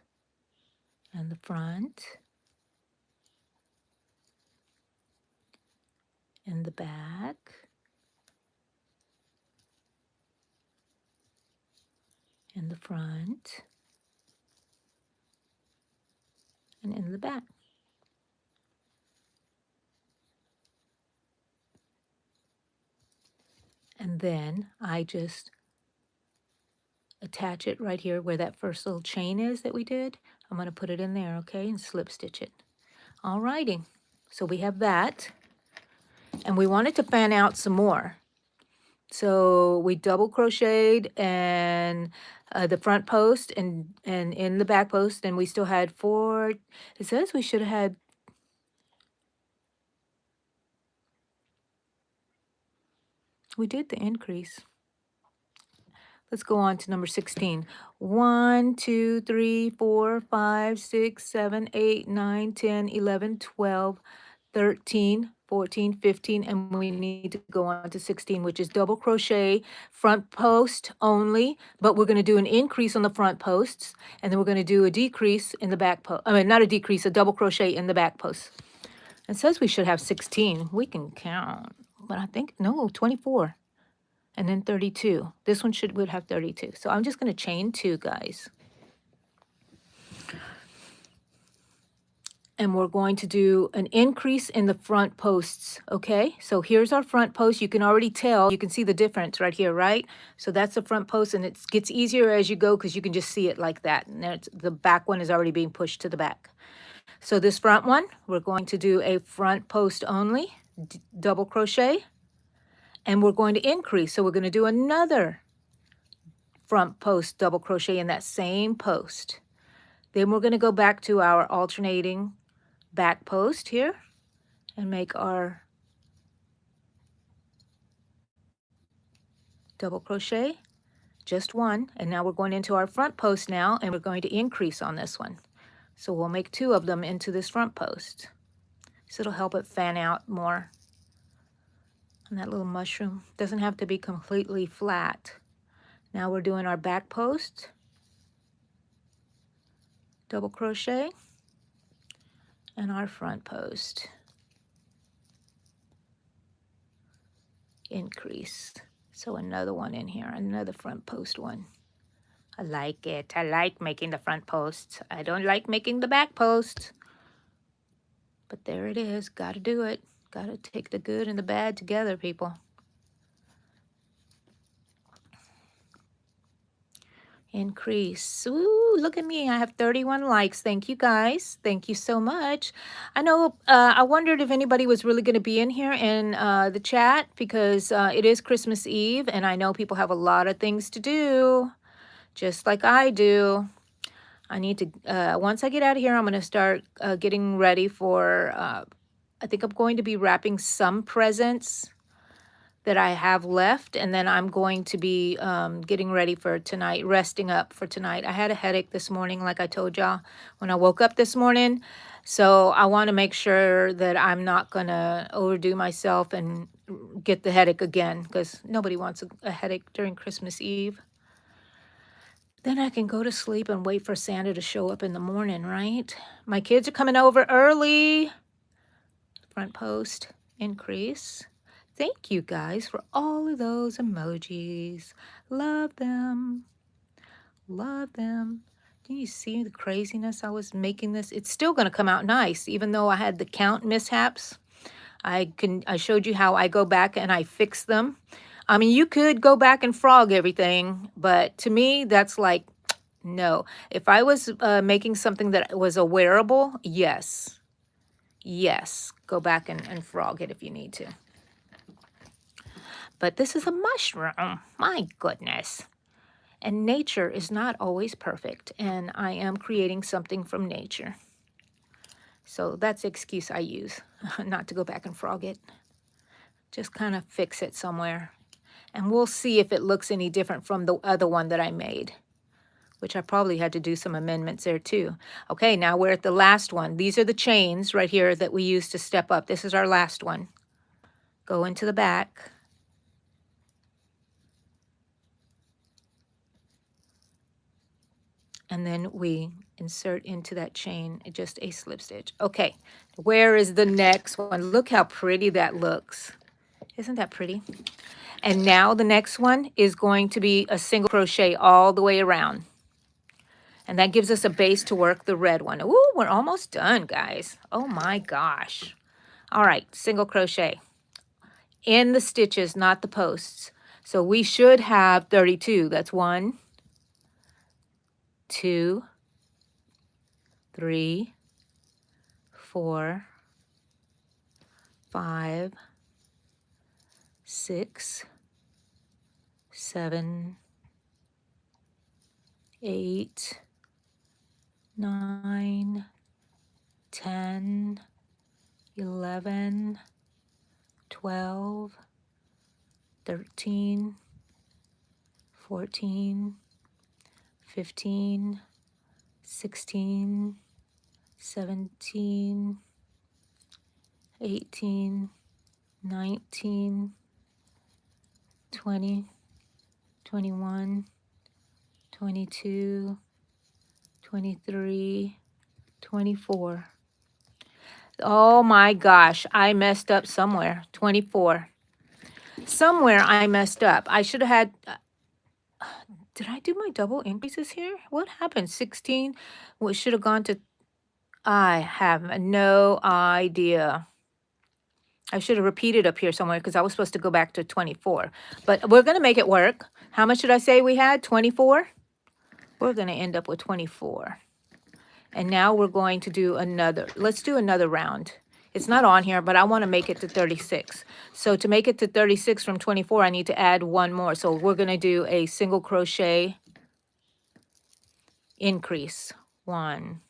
And the front. And the back. In the front, and in the back. And then I just attach it right here where that first little chain is that we did. I'm going to put it in there, okay, and slip stitch it. Alrighty, so we have that. And we wanted to fan out some more. So we double crocheted and the front post and in the back post, and we still had 4. It says we should have had, we did the increase. Let's go on to number 16. 1, 2, 3, 4, 5, 6, 7, 8, 9, 10, 11, 12, 13, 14, 15, and we need to go on to 16, which is double crochet front post only, but we're going to do an increase on the front posts, and then we're going to do a decrease in the back post. I mean, not a decrease, a double crochet in the back post. It says we should have 16. We can count, but I think, no, 24. And then 32. This one would have 32. So I'm just going to chain 2, guys. And we're going to do an increase in the front posts, okay? So here's our front post. You can already tell, you can see the difference right here, right? So that's the front post, and it gets easier as you go because you can just see it like that. And the back one is already being pushed to the back. So this front one, we're going to do a front post only, double crochet, and we're going to increase. So we're going to do another front post double crochet in that same post. Then we're going to go back to our alternating back post here and make our double crochet, just one. And now we're going into our front post now, and we're going to increase on this one. So we'll make 2 of them into this front post. So it'll help it fan out more. And that little mushroom doesn't have to be completely flat. Now we're doing our back post, double crochet, and our front post. Increase. So another one in here, another front post one. I like it. I like making the front posts. I don't like making the back posts. But there it is. Got to do it. Got to take the good and the bad together, people. Increase. Ooh, look at me. I have 31 likes. Thank you, guys. Thank you so much. I know, I wondered if anybody was really going to be in here in the chat because it is Christmas Eve, and I know people have a lot of things to do, just like I do. I need to, once I get out of here, I'm going to start getting ready for, I think I'm going to be wrapping some presents that I have left, and then I'm going to be getting ready for tonight, resting up for tonight. I had a headache this morning, like I told y'all, when I woke up this morning. So I want to make sure that I'm not going to overdo myself and get the headache again, because nobody wants a headache during Christmas Eve. Then I can go to sleep and wait for Santa to show up in the morning, right? My kids are coming over early. Front post, increase. Thank you guys for all of those emojis. Love them. Love them. Do you see the craziness I was making this? It's still going to come out nice, even though I had the count mishaps. I showed you how I go back and I fix them. I mean, you could go back and frog everything, but to me, that's like, no. If I was making something that was a wearable, yes. Yes, go back and frog it if you need to. But this is a mushroom. My goodness. And nature is not always perfect, and I am creating something from nature. So that's the excuse I use, not to go back and frog it. Just kind of fix it somewhere. And we'll see if it looks any different from the other one that I made, which I probably had to do some amendments there too. Okay, now we're at the last one. These are the chains right here that we use to step up. This is our last one. Go into the back. And then we insert into that chain just a slip stitch. Okay, where is the next one? Look how pretty that looks. Isn't that pretty? And now the next one is going to be a single crochet all the way around. And that gives us a base to work the red one. Ooh, we're almost done, guys. Oh my gosh. All right, single crochet in the stitches, not the posts. So we should have 32. That's 1, 2, 3, 4, 5, 6, 7, 8, 9, 10, 11, 12, 13, 14, 15, 16, 17, 18, 19, 20, 21, 22, 23, 24. Oh my gosh, I messed up somewhere. 24. Somewhere I messed up. I should have had, did I do my double increases here? What happened? 16, what should have gone to, I have no idea. I should have repeated up here somewhere because I was supposed to go back to 24. But we're going to make it work. How much did I say we had? 24? We're going to end up with 24. And now we're going to do another. Let's do another round. It's not on here, but I want to make it to 36. So to make it to 36 from 24, I need to add one more. So we're going to do a single crochet increase. 1.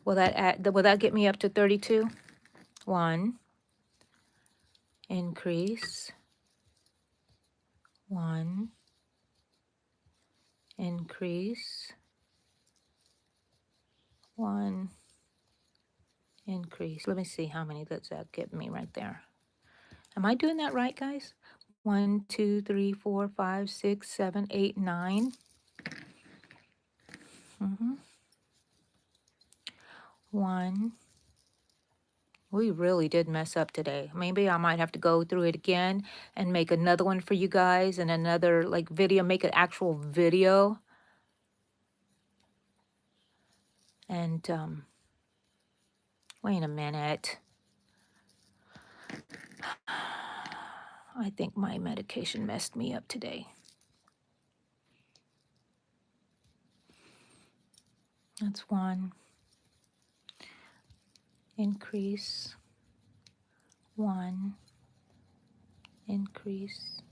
Will that get me up to 32? 1. Increase. 1. Increase. 1. Increase. Let me see how many does that get me right there. Am I doing that right, guys? 1, 2, 3, 4, 5, 6, 7, 8, 9. 1. We really did mess up today. Maybe I might have to go through it again and make another one for you guys and another like video, make an actual video. And wait a minute. I think my medication messed me up today. That's 1. Increase. 1. Increase.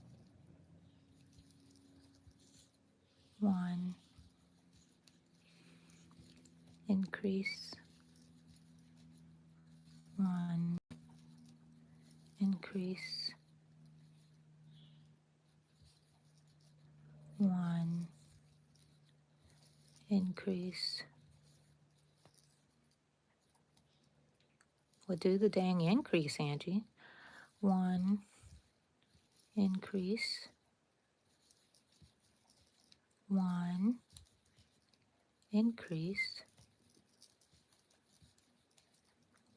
1. Increase. 1. Increase. 1. Increase. Well, do the dang increase, Angie. 1. Increase. 1. Increase.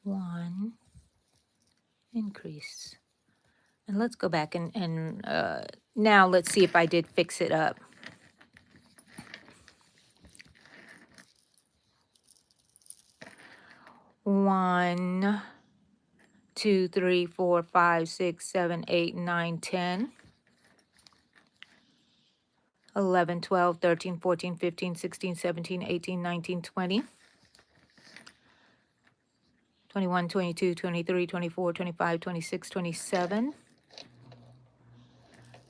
1. Increase. And let's go back and now let's see if I did fix it up. One, 2, 3, 4, 5, 6, 7, 8, 9, 10, 11, 12, 13, 14, 15, 16, 17, 18, 19, 20, 21, 22, 23, 24, 25, 26, 27,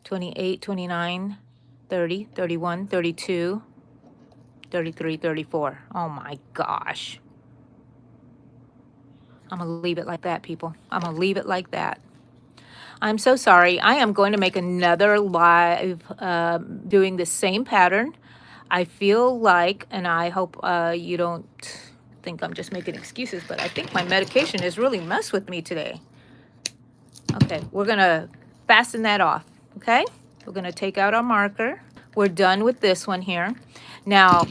28, 29, 30, 31, 32, 33, 34. Oh my gosh. I'm going to leave it like that, people. I'm going to leave it like that. I'm so sorry. I am going to make another live doing the same pattern. I feel like, and I hope you don't think I'm just making excuses, but I think my medication has really messed with me today. Okay, we're going to fasten that off, okay? We're going to take out our marker. We're done with this one here. Now,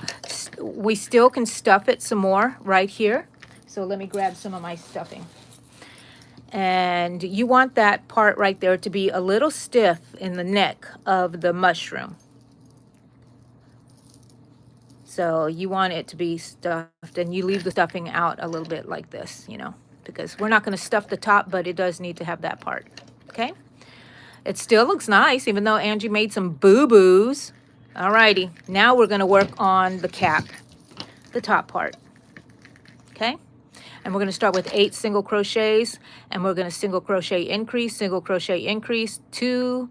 we still can stuff it some more right here. So let me grab some of my stuffing. And you want that part right there to be a little stiff in the neck of the mushroom. So you want it to be stuffed, and you leave the stuffing out a little bit like this, you know, because we're not going to stuff the top, but it does need to have that part, okay? It still looks nice, even though Angie made some boo-boos. Alrighty, now we're going to work on the cap, the top part, okay? And we're going to start with 8 single crochets, and we're going to single crochet increase, 2,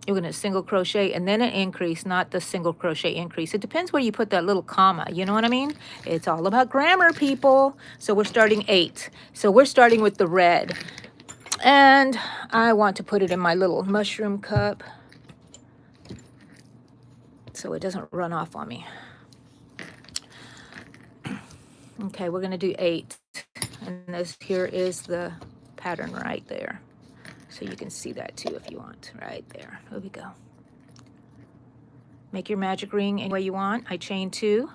You're going to single crochet and then an increase, not the single crochet increase. It depends where you put that little comma, you know what I mean? It's all about grammar, people. So we're starting 8. So we're starting with the red. And I want to put it in my little mushroom cup so it doesn't run off on me. Okay, we're going to do 8. And this here is the pattern right there. So you can see that too if you want. Right there. There we go. Make your magic ring any way you want. I chain 2,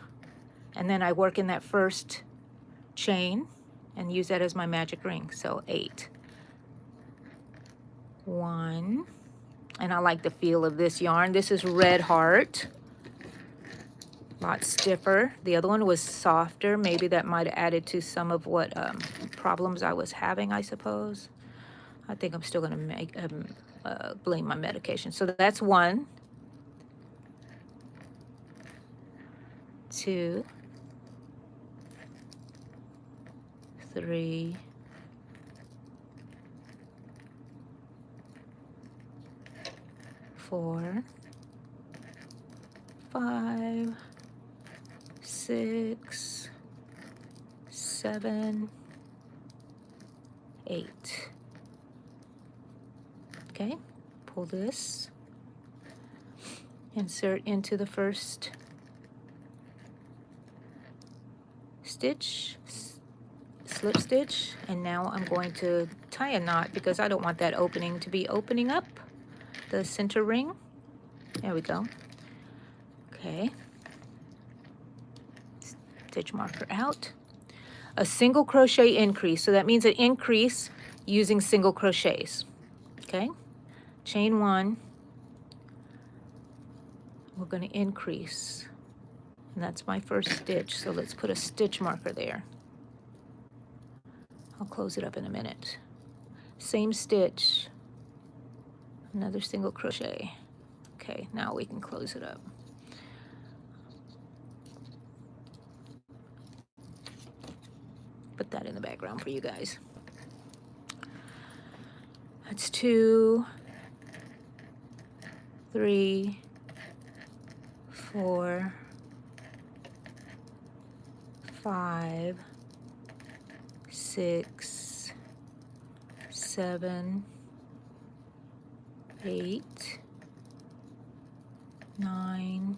and then I work in that first chain and use that as my magic ring. So 8. 1. And I like the feel of this yarn. This is Red Heart. A lot stiffer. The other one was softer. Maybe that might have added to some of what problems I was having, I suppose. I think I'm still going to blame my medication. So that's 1, 2, 3, 4, 5, 6, 7, 8. Okay, pull this, insert into the first stitch, slip stitch, and now I'm going to tie a knot because I don't want that opening to be opening up the center ring. There we go. Okay, stitch marker out. A single crochet increase, so that means an increase using single crochets. Okay, chain 1, we're going to increase, and that's my first stitch, so let's put a stitch marker there. I'll close it up in a minute. Same stitch, another single crochet. Okay, now we can close it up. Put that in the background for you guys. That's 2, 3, 4, 5, 6, 7, 8, 9,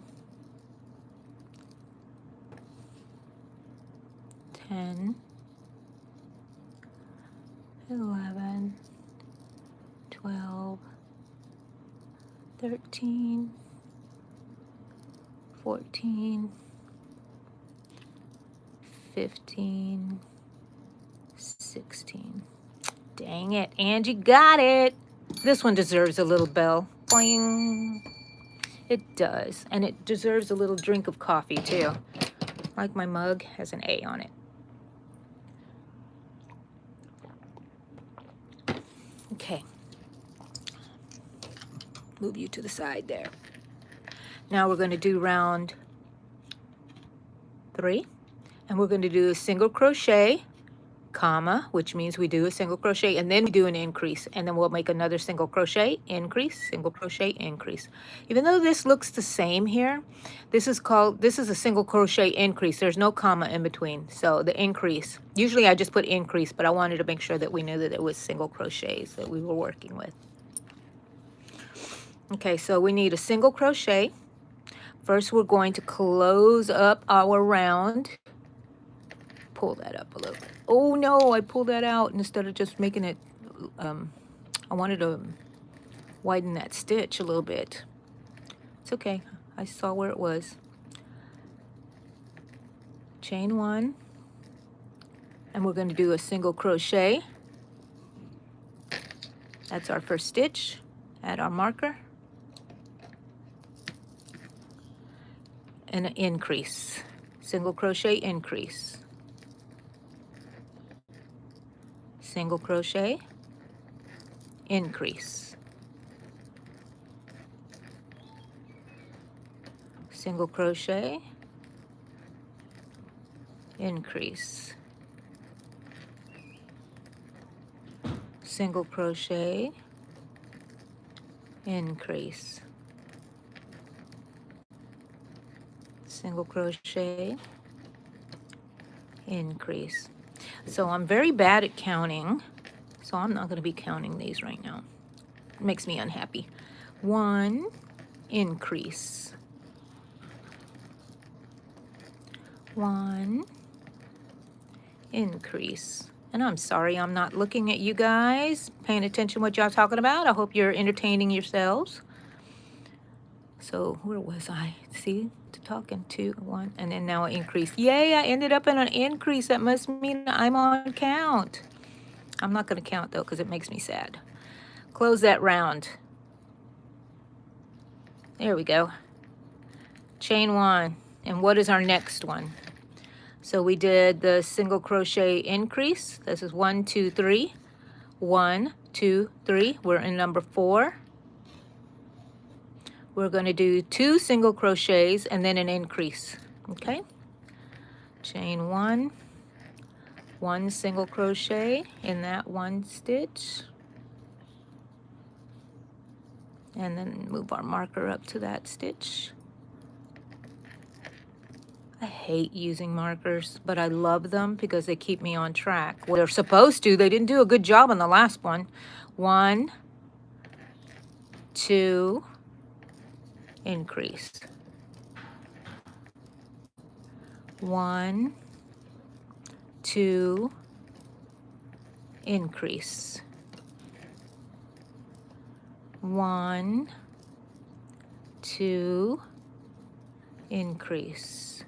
10, 11, 12, 13, 14, 15, 16. Dang it, Angie got it. This one deserves a little bell. Boing. It does, and it deserves a little drink of coffee too. Like my mug has an A on it. Okay. Move you to the side there. Now we're going to do round 3, and we're going to do a single crochet, comma, which means we do a single crochet, and then we do an increase, and then we'll make another single crochet, increase, single crochet, increase. Even though this looks the same here, this is a single crochet increase. There's no comma in between. So the increase, usually I just put increase, but I wanted to make sure that we knew that it was single crochets that we were working with. Okay, so we need a single crochet. First, we're going to close up our round. Pull that up a little bit. Oh no, I pulled that out instead of just making it, I wanted to widen that stitch a little bit. It's okay, I saw where it was. Chain 1, and we're going to do a single crochet. That's our first stitch. Add our marker. And an increase. Single crochet, increase. Single crochet, increase. Single crochet, increase. Single crochet, increase, single crochet, increase. So I'm very bad at counting, so I'm not going to be counting these right now. It makes me unhappy. 1, increase, 1, increase. And I'm sorry I'm not looking at you guys, paying attention to what y'all talking about. I hope you're entertaining yourselves. So where was I? See, to talking, 2, 1, and then now an increase. Yay, I ended up in an increase. That must mean I'm on count. I'm not going to count though because it makes me sad. Close that round. There we go. Chain 1. And what is our next one? So we did the single crochet increase. This is 1, 2, 3. 1, 2, 3. We're in number 4. We're going to do 2 single crochets and then an increase. Okay? Chain 1, 1 single crochet in that 1 stitch. And then move our marker up to that stitch. I hate using markers, but I love them because they keep me on track. Well, they're supposed to. They didn't do a good job on the last one. 1, 2, increase. 1, 2, increase. 1, 2, increase.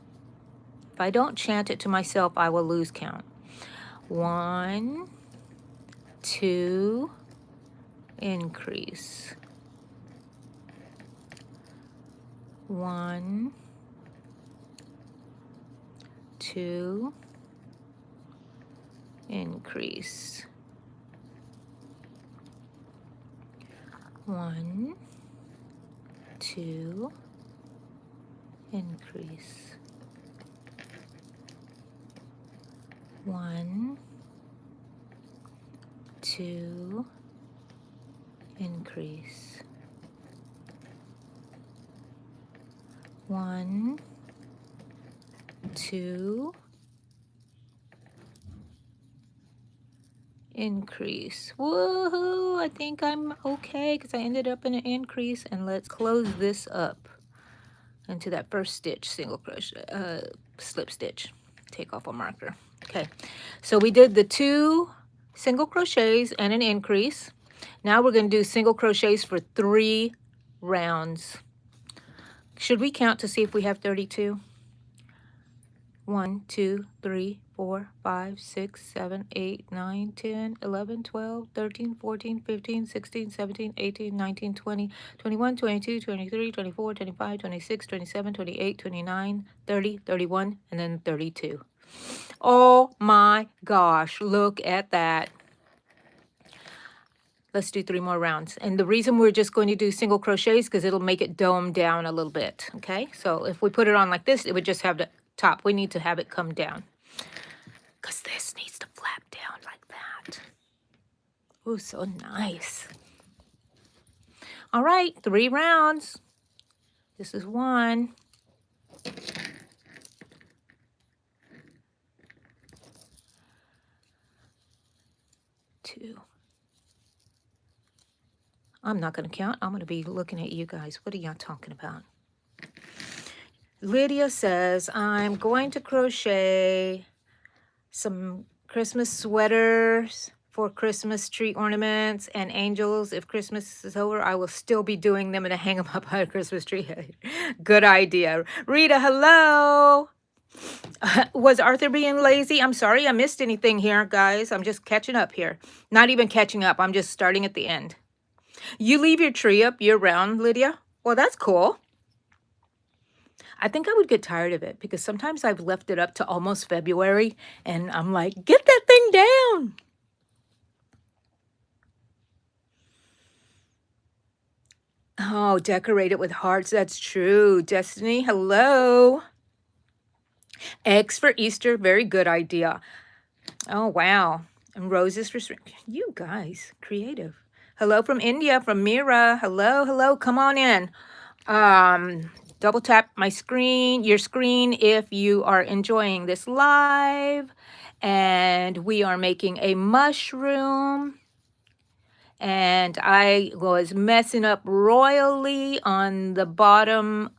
If I don't chant it to myself, I will lose count. 1, 2, increase. 1, 2, increase. 1, 2, increase. 1, 2, increase. 1, 2, increase. Woohoo! I think I'm okay because I ended up in an increase. And let's close this up into that first stitch, single crochet, slip stitch. Take off a marker. Okay, so we did the 2 single crochets and an increase. Now we're going to do single crochets for 3 rounds. Should we count to see if we have 32? 1, 2, 3, 4, 5, 6, 7, 8, 9, 10, 11, 12, 13, 14, 15, 16, 17, 18, 19, 20, 21, 22, 23, 24, 25, 26, 27, 28, 29, 30, 31, and then 32. Oh my gosh, look at that. Let's do 3 more rounds. And the reason we're just going to do single crochets because it'll make it dome down a little bit. Okay, so if we put it on like this, it would just have the top. We need to have it come down because this needs to flap down like that. Ooh, so nice. All right, 3 rounds. This is 1. 2. I'm not going to count. I'm going to be looking at you guys. What are y'all talking about? Lydia says, I'm going to crochet some Christmas sweaters for Christmas tree ornaments and angels. If Christmas is over, I will still be doing them and hang them up on a Christmas tree. Good idea. Rita, hello. Was Arthur being lazy? I'm sorry I missed anything here, guys. I'm just catching up here. Not even catching up. I'm just starting at the end. You leave your tree up year-round, Lydia? Well, that's cool. I think I would get tired of it because sometimes I've left it up to almost February and I'm like, get that thing down. Oh, decorate it with hearts. That's true. Destiny, hello. Eggs for Easter. Very good idea. Oh, wow. And roses for spring. You guys, creative. Hello from India, from Mira. Hello, hello. Come on in. Double tap my screen, your screen, if you are enjoying this live. And we are making a mushroom. And I was messing up royally on the bottom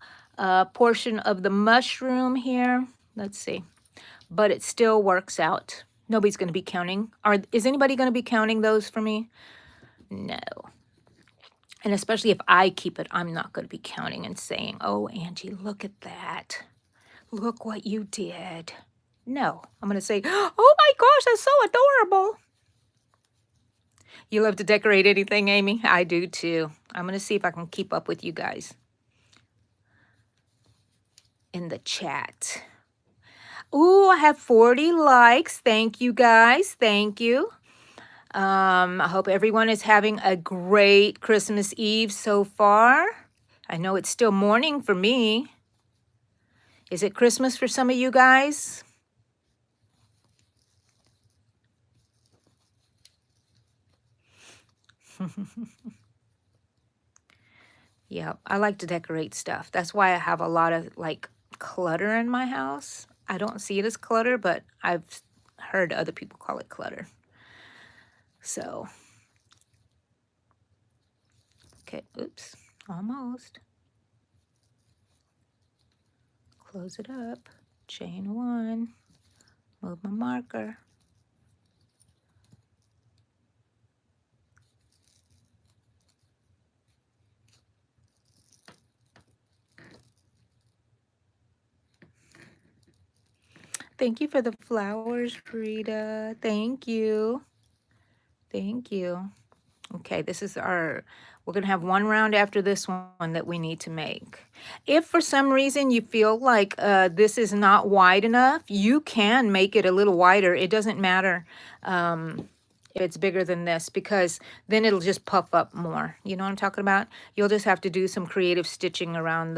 portion of the mushroom here. Let's see. But it still works out. Nobody's going to be counting. Is anybody going to be counting those for me? No. And especially if I keep it, I'm not going to be counting and saying, oh, Angie, look at that. Look what you did. No, I'm going to say, oh my gosh, that's so adorable. You love to decorate anything, Amy? I do too. I'm going to see if I can keep up with you guys in the chat. Ooh, I have 40 likes. Thank you guys. Thank you. I hope everyone is having a great Christmas Eve so far. I know it's still morning for me. Is it Christmas for some of you guys? Yeah, I like to decorate stuff. That's why I have a lot of like clutter in my house. I don't see it as clutter, but I've heard other people call it clutter. So, okay, oops, almost. Close it up, chain one, move my marker. Thank you for the flowers, Rita. Thank you. Thank you. Okay, this is we're going to have one round after this one that we need to make. If for some reason you feel like this is not wide enough, you can make it a little wider. It doesn't matter if it's bigger than this, because then it'll just puff up more. You know what I'm talking about? You'll just have to do some creative stitching around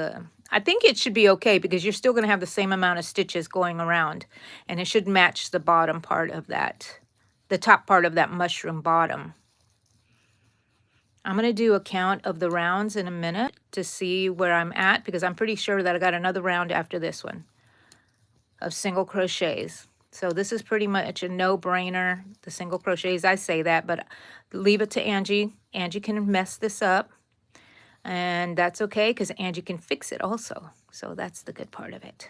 I think it should be okay, because you're still going to have the same amount of stitches going around, and it should match the bottom part of that, the top part of that mushroom bottom. I'm going to do a count of the rounds in a minute to see where I'm at, because I'm pretty sure that I got another round after this one of single crochets. So this is pretty much a no-brainer, the single crochets. I say that, but leave it to Angie. Angie can mess this up, and that's okay, because Angie can fix it also. So that's the good part of it.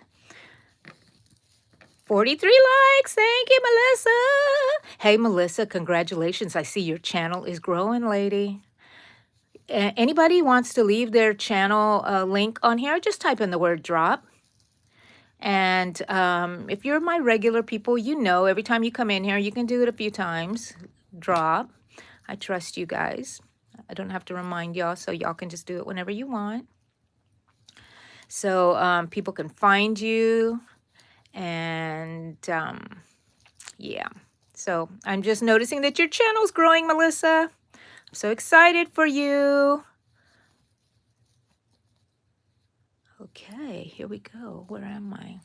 43 likes. Thank you, Melissa. Hey, Melissa, congratulations. I see your channel is growing, lady. Anybody wants to leave their channel link on here, just type in the word drop. And if you're my regular people, you know every time you come in here, you can do it a few times. Drop. I trust you guys. I don't have to remind y'all, so y'all can just do it whenever you want. So people can find you. And yeah. So I'm just noticing that your channel's growing, Melissa. I'm so excited for you. Okay, here we go. Where am I?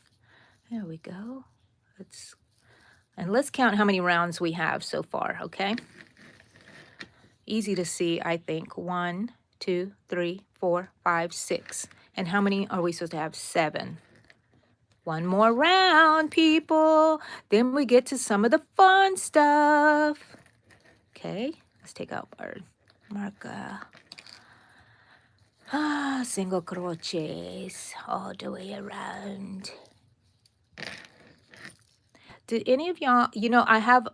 There we go. Let's count how many rounds we have so far, okay? Easy to see, I think. 1, 2, 3, 4, 5, 6. And how many are we supposed to have? 7. One more round, people. Then we get to some of the fun stuff. Okay, let's take out our marker. Single crochets all the way around. Did any of y'all, I have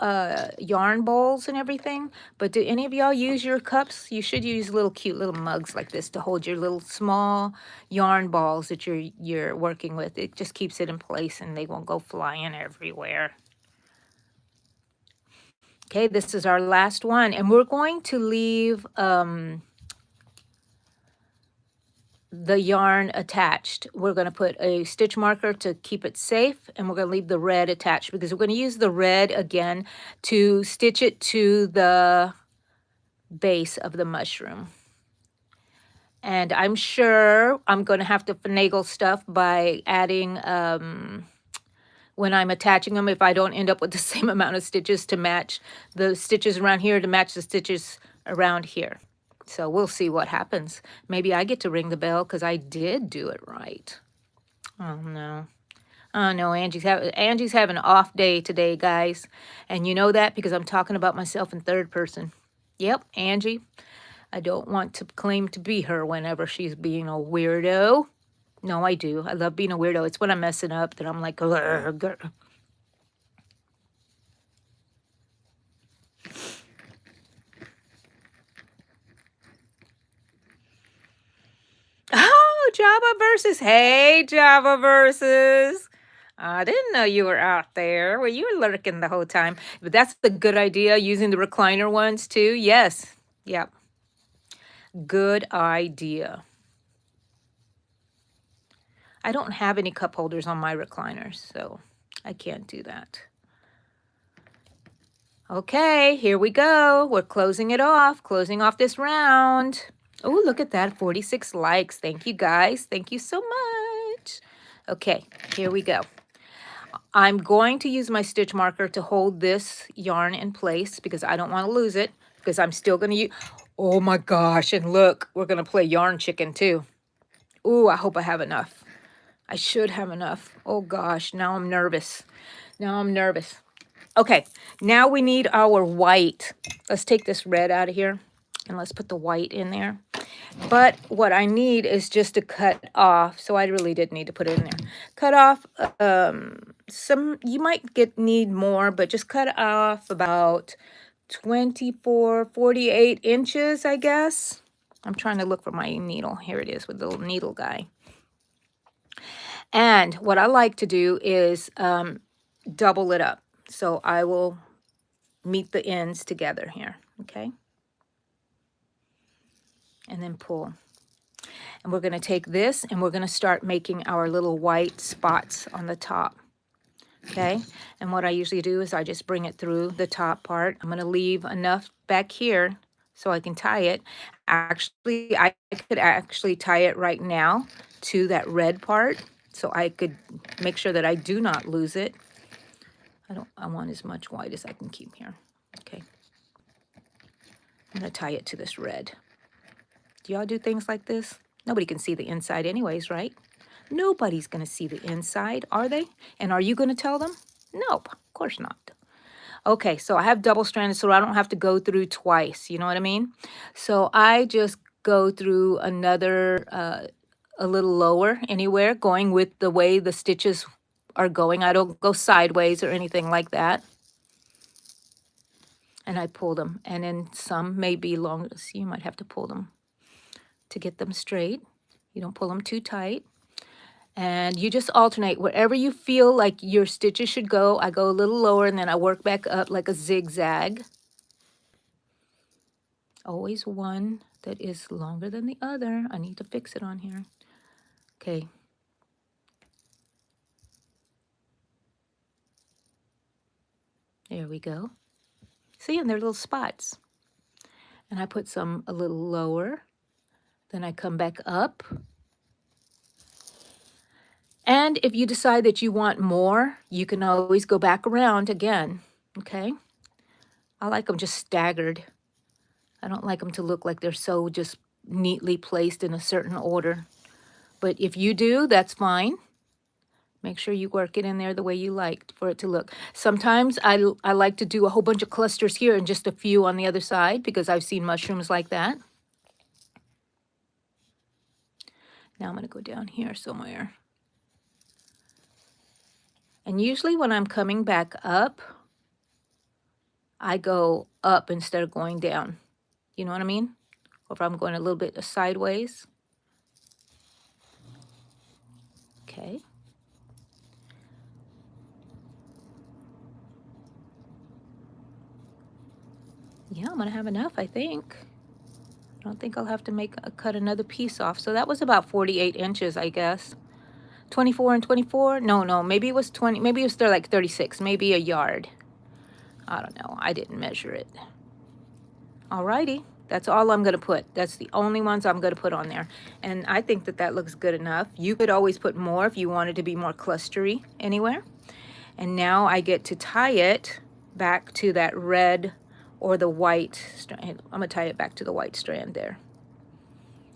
yarn bowls and everything, but do any of y'all use your cups? You should use little cute little mugs like this to hold your little small yarn balls that you're working with. It just keeps it in place and they won't go flying everywhere. Okay, this is our last one, and we're going to leave the yarn attached. We're going to put a stitch marker to keep it safe, and we're going to leave the red attached, because we're going to use the red again to stitch it to the base of the mushroom. And I'm sure I'm going to have to finagle stuff by adding when I'm attaching them, if I don't end up with the same amount of stitches to match the stitches around here to match the stitches around here. So we'll see what happens. Maybe I get to ring the bell because I did do it right. Oh no. Oh no, Angie's having an off day today, guys. And you know that because I'm talking about myself in third person. Yep, Angie. I don't want to claim to be her whenever she's being a weirdo. No, I do. I love being a weirdo. It's when I'm messing up that I'm like, grr. Oh, Java Versus. Hey, Java Versus. I didn't know you were out there. Well, you were lurking the whole time. But that's a good idea, using the recliner ones too. Yes. Yep. Good idea. I don't have any cup holders on my recliners, so I can't do that. Okay, here we go. We're closing off this round. Oh, look at that, 46 likes. Thank you, guys. Thank you so much. Okay, here we go. I'm going to use my stitch marker to hold this yarn in place because I don't want to lose it, because I'm still going to use... Oh my gosh, and look, we're going to play yarn chicken too. Ooh, I hope I have enough. I should have enough. Oh gosh, now I'm nervous. Okay, now we need our white. Let's take this red out of here and let's put the white in there. But what I need is just to cut off. So I really did need to put it in there. Cut off some, you might need more, but just cut off about 24, 48 inches, I guess. I'm trying to look for my needle. Here it is with the little needle guy. And what I like to do is double it up. So I will meet the ends together here, okay? And then pull. And we're going to take this and we're going to start making our little white spots on the top, okay? And what I usually do is I just bring it through the top part. I'm going to leave enough back here so I can tie it. Actually, I could actually tie it right now to that red part so I could make sure that I do not lose it. I want as much white as I can keep here. Okay. I'm going to tie it to this red. Do y'all do things like this? Nobody can see the inside anyways, right? Nobody's going to see the inside, are they? And are you going to tell them? Nope, of course not. Okay, so I have double-stranded so I don't have to go through twice. You know what I mean? So I just go through another, a little lower anywhere, going with the way the stitches are going. I don't go sideways or anything like that. And I pull them. And then some may be long, so you might have to pull them to get them straight. You don't pull them too tight. And you just alternate wherever you feel like your stitches should go. I go a little lower and then I work back up like a zigzag. Always one that is longer than the other. I need to fix it on here. Okay. There we go. See, and they're little spots. And I put some a little lower. Then I come back up. And if you decide that you want more, you can always go back around again, okay? I like them just staggered. I don't like them to look like they're so just neatly placed in a certain order. But if you do, that's fine. Make sure you work it in there the way you like for it to look. Sometimes I like to do a whole bunch of clusters here and just a few on the other side because I've seen mushrooms like that. Now I'm going to go down here somewhere. And usually when I'm coming back up, I go up instead of going down. You know what I mean? Or if I'm going a little bit sideways. Okay. Yeah, I'm going to have enough, I think. I don't think I'll have to cut another piece off. So that was about 48 inches, I guess. 24 and 24? No, maybe it was 20. Maybe it was like 36, maybe a yard. I don't know. I didn't measure it. Alrighty. That's all I'm going to put. That's the only ones I'm going to put on there. And I think that looks good enough. You could always put more if you wanted to be more clustery anywhere. And now I get to tie it back to that red or the white strand. I'm going to tie it back to the white strand there.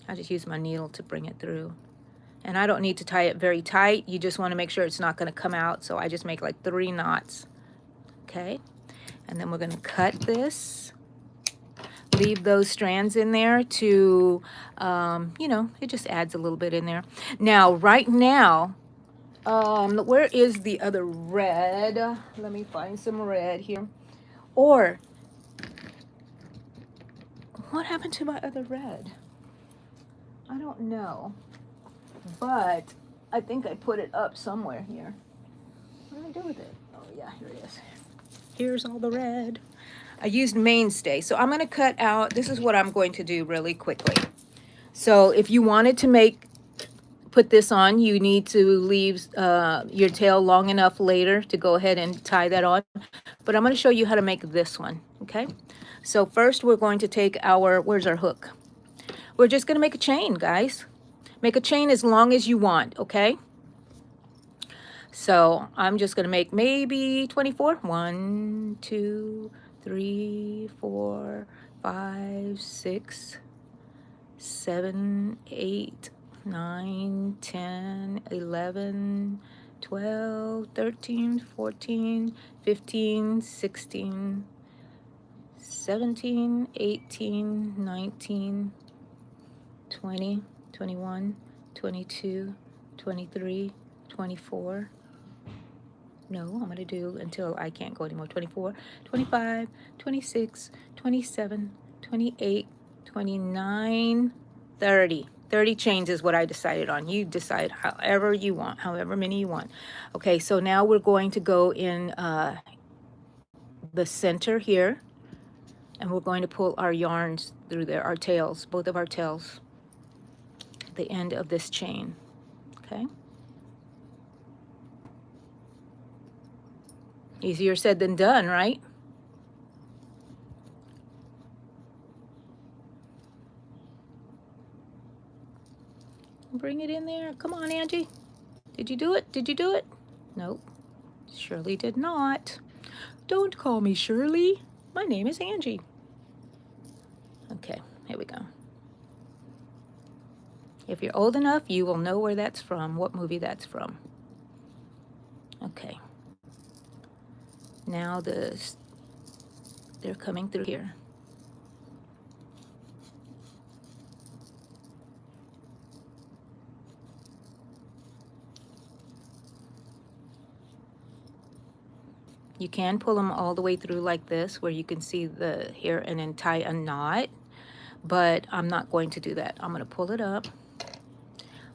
I just use my needle to bring it through. And I don't need to tie it very tight. You just want to make sure it's not going to come out. So I just make like 3 knots. Okay. And then we're going to cut this. Leave those strands in there to, you know, it just adds a little bit in there. Now, right now, where is the other red? Let me find some red here. Or, what happened to my other red? I don't know. But I think I put it up somewhere here. What did I do with it? Oh, yeah, here it is. Here's all the red. I used mainstay. So I'm going to cut out. This is what I'm going to do really quickly. So if you wanted to put this on, you need to leave your tail long enough later to go ahead and tie that on. But I'm going to show you how to make this one. Okay. So first we're going to take our, where's our hook? We're just going to make a chain, guys. Make a chain as long as you want. Okay. So I'm just going to make maybe 24. 1, 2, 3, 4, 5, 6, 7, 8, 9, 10, 11, 12, 13, 14, 15, 16, 17, 18, 19, 20, 21, 22, 23, 24. No, I'm going to do until I can't go anymore. 24, 25, 26, 27, 28, 29, 30. 30 chains is what I decided on. You decide however you want, however many you want. Okay, so now we're going to go in the center here, and we're going to pull our yarns through there, our tails, both of our tails, at the end of this chain. Okay. Easier said than done, right? Bring it in there. Come on, Angie. Did you do it? Did you do it? Nope. Shirley did not. Don't call me Shirley. My name is Angie. Okay, here we go. If you're old enough, you will know where that's from, what movie that's from. Okay. Now they're coming through here. You can pull them all the way through like this, where you can see the hair, and then tie a knot. But I'm not going to do that. I'm going to pull it up.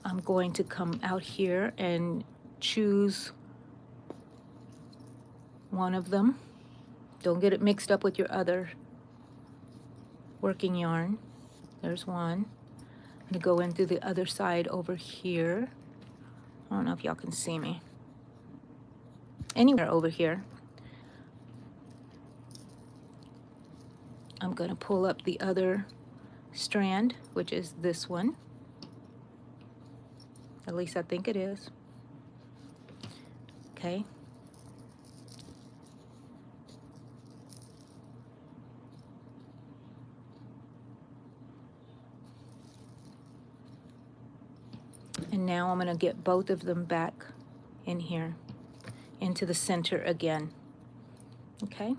I'm going to come out here and choose one of them. Don't get it mixed up with your other working yarn. There's one. I'm going to go in through the other side over here. I don't know if y'all can see me. Anywhere over here. I'm going to pull up the other strand, which is this one. At least I think it is. Okay. And now I'm going to get both of them back in here, into the center again. Okay.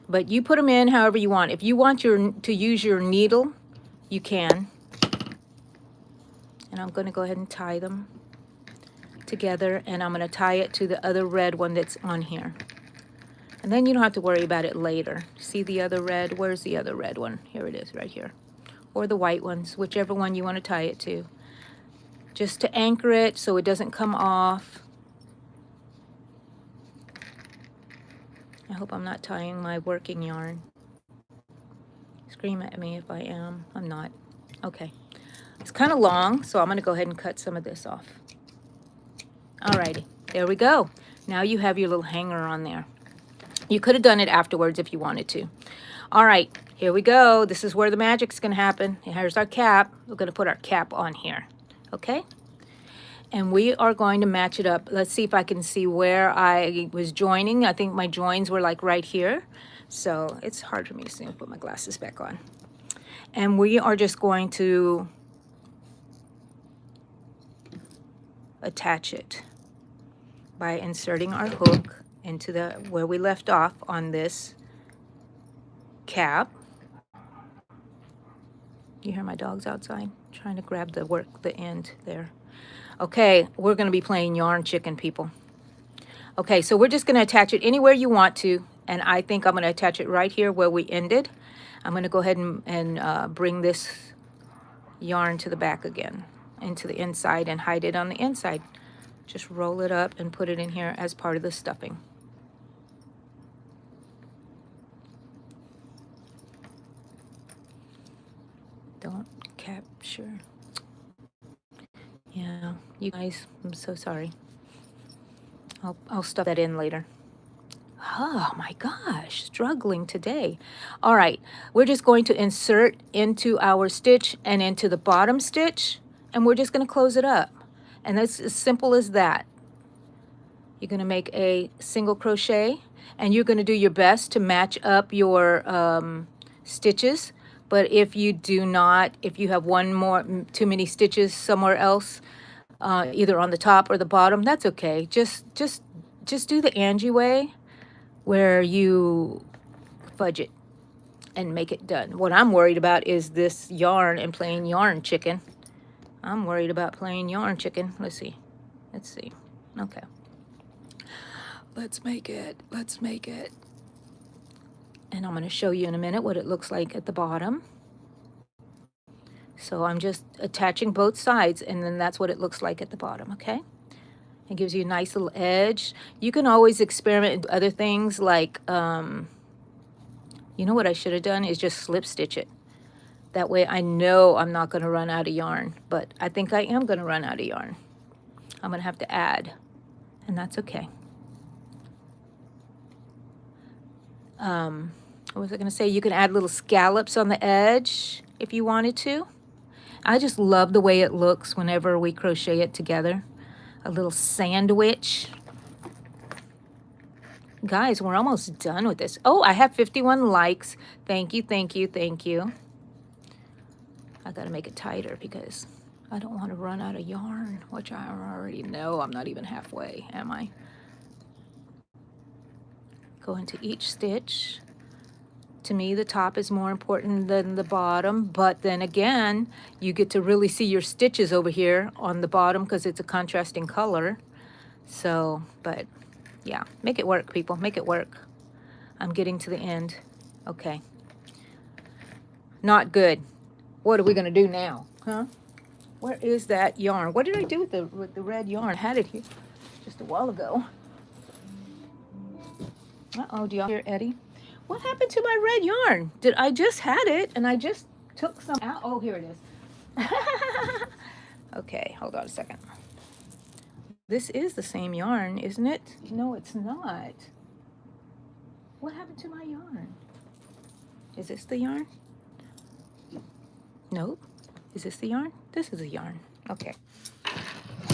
But you put them in however you want. If you want to use your needle, you can. And I'm going to go ahead and tie them together, and I'm going to tie it to the other red one that's on here. And then you don't have to worry about it later. See the other red? Where's the other red one? Here it is, right here. Or the white ones, whichever one you want to tie it to. Just to anchor it so it doesn't come off. I hope I'm not tying my working yarn. Scream at me if I am. I'm not. Okay. It's kind of long, so I'm going to go ahead and cut some of this off. Alrighty. There we go. Now you have your little hanger on there. You could have done it afterwards if you wanted to. All right. Here we go. This is where the magic's going to happen. Here's our cap. We're going to put our cap on here. Okay? And we are going to match it up. Let's see if I can see where I was joining. I think my joins were like right here. So it's hard for me to see. I'll put my glasses back on. And we are just going to attach it by inserting our hook into the where we left off on this cap. You hear my dogs outside trying to grab the end there. Okay, we're going to be playing yarn chicken, people. Okay, so we're just going to attach it anywhere you want to, and I think I'm going to attach it right here where we ended. I'm going to go ahead and bring this yarn to the back again, into the inside, and hide it on the inside. Just roll it up and put it in here as part of the stuffing. Don't capture. Yeah, you guys, I'm so sorry. I'll stuff that in later. Oh my gosh, struggling today. All right, we're just going to insert into our stitch and into the bottom stitch, and we're just going to close it up. And that's as simple as that. You're going to make a single crochet, and you're going to do your best to match up your stitches. But if you do not, if you have too many stitches somewhere else, either on the top or the bottom, that's okay. Just do the Angie way, where you fudge it and make it done. What I'm worried about is this yarn and playing yarn chicken. I'm worried about playing yarn chicken. Let's see. Okay. Let's make it. And I'm going to show you in a minute what it looks like at the bottom. So I'm just attaching both sides, and then that's what it looks like at the bottom, okay? It gives you a nice little edge. You can always experiment with other things like, you know what I should have done is just slip stitch it. That way I know I'm not going to run out of yarn, but I think I am going to run out of yarn. I'm going to have to add, and that's okay. What was I going to say? You can add little scallops on the edge if you wanted to. I just love the way it looks whenever we crochet it together. A little sandwich. Guys, we're almost done with this. Oh, I have 51 likes. Thank you. I got to make it tighter because I don't want to run out of yarn, which I already know. I'm not even halfway, am I? Go into each stitch. To me, the top is more important than the bottom, but then again, you get to really see your stitches over here on the bottom because it's a contrasting color. So, but yeah, make it work, people. Make it work. I'm getting to the end. Okay. Not good. What are we going to do now? Huh? Where is that yarn? What did I do with the red yarn? I had it here just a while ago. Uh-oh, do y'all hear Eddie? What happened to my red yarn? I just had it and I just took some out. Oh, here it is. Okay, hold on a second. This is the same yarn, isn't it? No, it's not. What happened to my yarn? Is this the yarn? Nope. Is this the yarn? This is the yarn. Okay.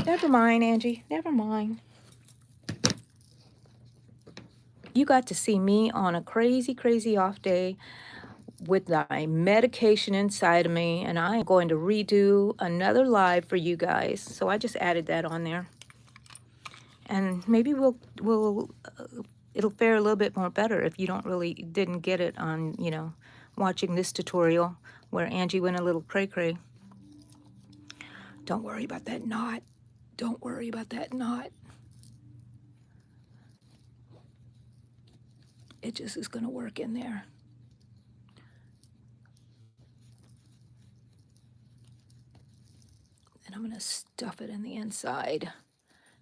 Never mind, Angie. Never mind. You got to see me on a crazy off day with my medication inside of me, and I am going to redo another live for you guys. So I just added that on there. And maybe it'll fare a little bit more better if you didn't get it on, watching this tutorial where Angie went a little cray-cray. Don't worry about that knot. Don't worry about that knot. It just is going to work in there. And I'm going to stuff it in the inside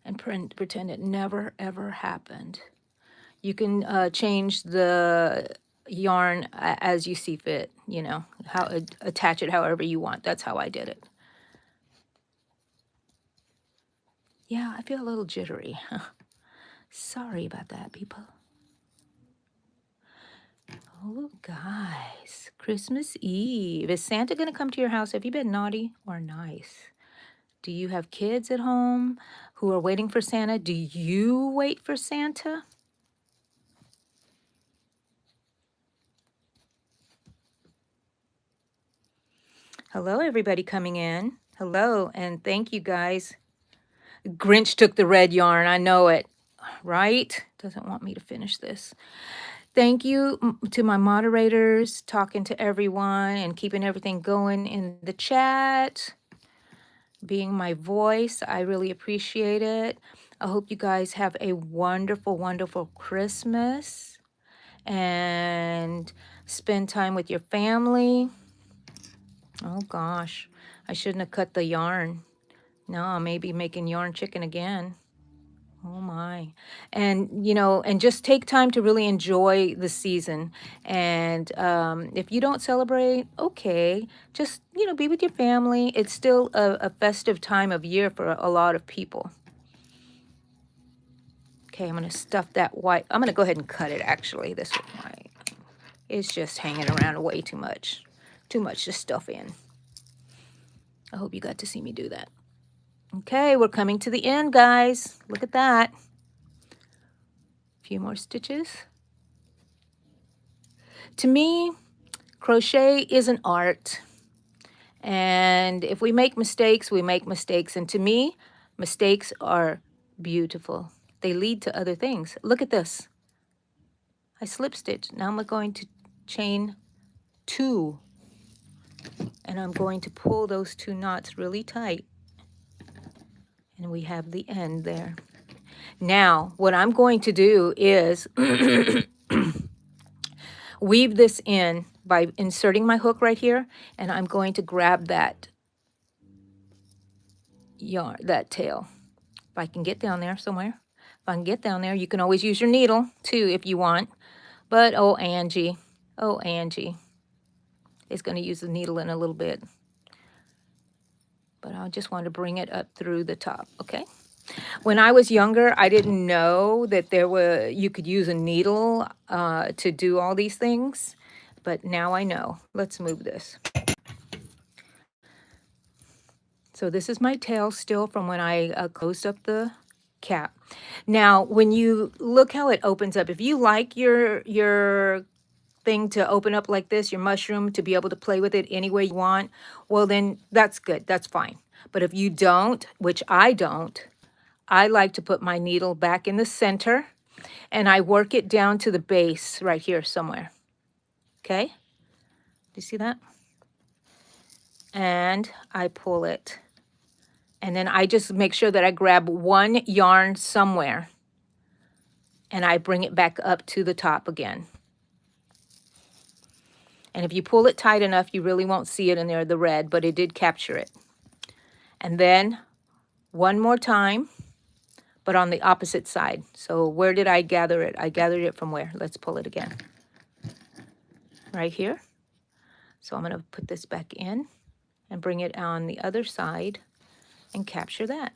and pretend it never, ever happened. You can change the yarn as you see fit, attach it however you want. That's how I did it. Yeah, I feel a little jittery. Sorry about that, people. Oh, guys, Christmas Eve. Is Santa going to come to your house? Have you been naughty or nice? Do you have kids at home who are waiting for Santa? Do you wait for Santa? Hello, everybody coming in. Hello, and thank you guys. Grinch took the red yarn. I know it, right? Doesn't want me to finish this. Thank you to my moderators, talking to everyone and keeping everything going in the chat, being my voice. I really appreciate it. I hope you guys have a wonderful, wonderful Christmas and spend time with your family. Oh gosh, I shouldn't have cut the yarn. No, I may be making yarn chicken again. Oh my. And, you know, and just take time to really enjoy the season. And if you don't celebrate, okay, just, you know, be with your family. It's still a festive time of year for a lot of people. Okay, I'm going to stuff that white. I'm going to go ahead and cut it, actually, this white. It's just hanging around way too much. Too much to stuff in. I hope you got to see me do that. Okay, we're coming to the end, guys. Look at that. A few more stitches. To me, crochet is an art. And if we make mistakes, we make mistakes. And to me, mistakes are beautiful. They lead to other things. Look at this. I slip stitched. Now I'm going to chain 2. And I'm going to pull those 2 knots really tight. And we have the end there. Now, what I'm going to do is weave this in by inserting my hook right here, and I'm going to grab that yarn, that tail. If I can get down there somewhere. If I can get down there, you can always use your needle too if you want. But oh, Angie is going to use the needle in a little bit. But I just want to bring it up through the top, okay? When I was younger, I didn't know that you could use a needle to do all these things, but now I know. Let's move this. So this is my tail still from when I closed up the cap. Now, when you look how it opens up, if you like your thing to open up like this, your mushroom, to be able to play with it any way you want, well then that's good, that's fine. But if you don't, which I don't, I like to put my needle back in the center and I work it down to the base right here somewhere. Okay? Do you see that? And I pull it. And then I just make sure that I grab one yarn somewhere and I bring it back up to the top again. And if you pull it tight enough, you really won't see it in there, the red, but it did capture it. And then one more time, but on the opposite side. So where did I gather it? I gathered it from where? Let's pull it again. Right here. So I'm going to put this back in and bring it on the other side and capture that.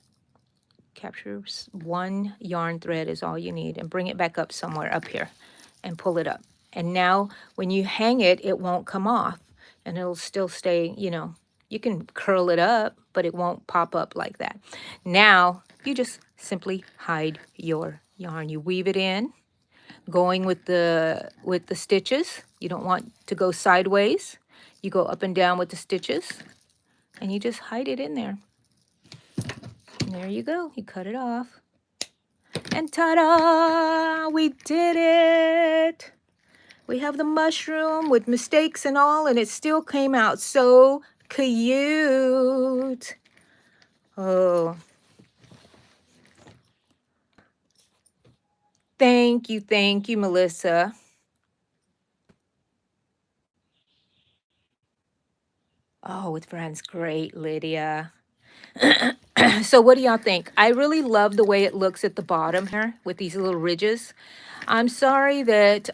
Capture one yarn thread is all you need, and bring it back up somewhere up here and pull it up. And now when you hang it, it won't come off and it'll still stay, you know, you can curl it up, but it won't pop up like that. Now you just simply hide your yarn. You weave it in, going with the stitches. You don't want to go sideways. You go up and down with the stitches and you just hide it in there. And there you go. You cut it off. And ta-da! We did it! We have the mushroom with mistakes and all, and it still came out so cute. Oh. Thank you, Melissa. Oh, with friends, great, Lydia. So what do y'all think? I really love the way it looks at the bottom here with these little ridges. I'm sorry that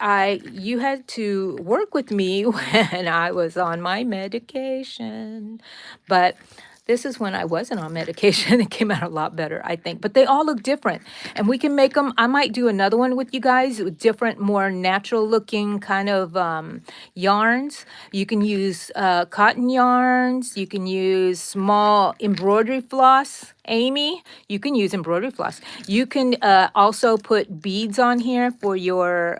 you had to work with me when I was on my medication, but This is when I wasn't on medication. It came out a lot better, I think. But they all look different. And we can make them. I might do another one with you guys with different, more natural looking kind of yarns. You can use cotton yarns. You can use small embroidery floss. Amy, you can use embroidery floss. You can also put beads on here for your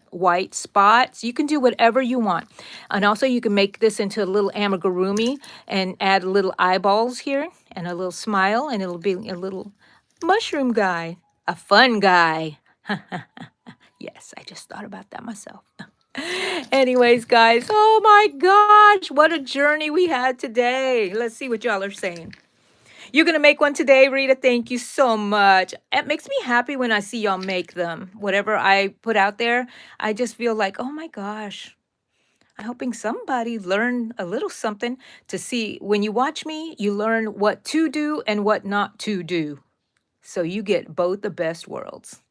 white spots. You can do whatever you want. And also you can make this into a little amigurumi and add little eyeballs here and a little smile, and it'll be a little mushroom guy, a fun guy. Yes, I just thought about that myself. Anyways, guys, oh my gosh, what a journey we had today. Let's see what y'all are saying. You're going to make one today, Rita? Thank you so much. It makes me happy when I see y'all make them. Whatever I put out there, I just feel like, oh my gosh, I'm hoping somebody learned a little something to see. When you watch me, you learn what to do and what not to do. So you get both the best worlds.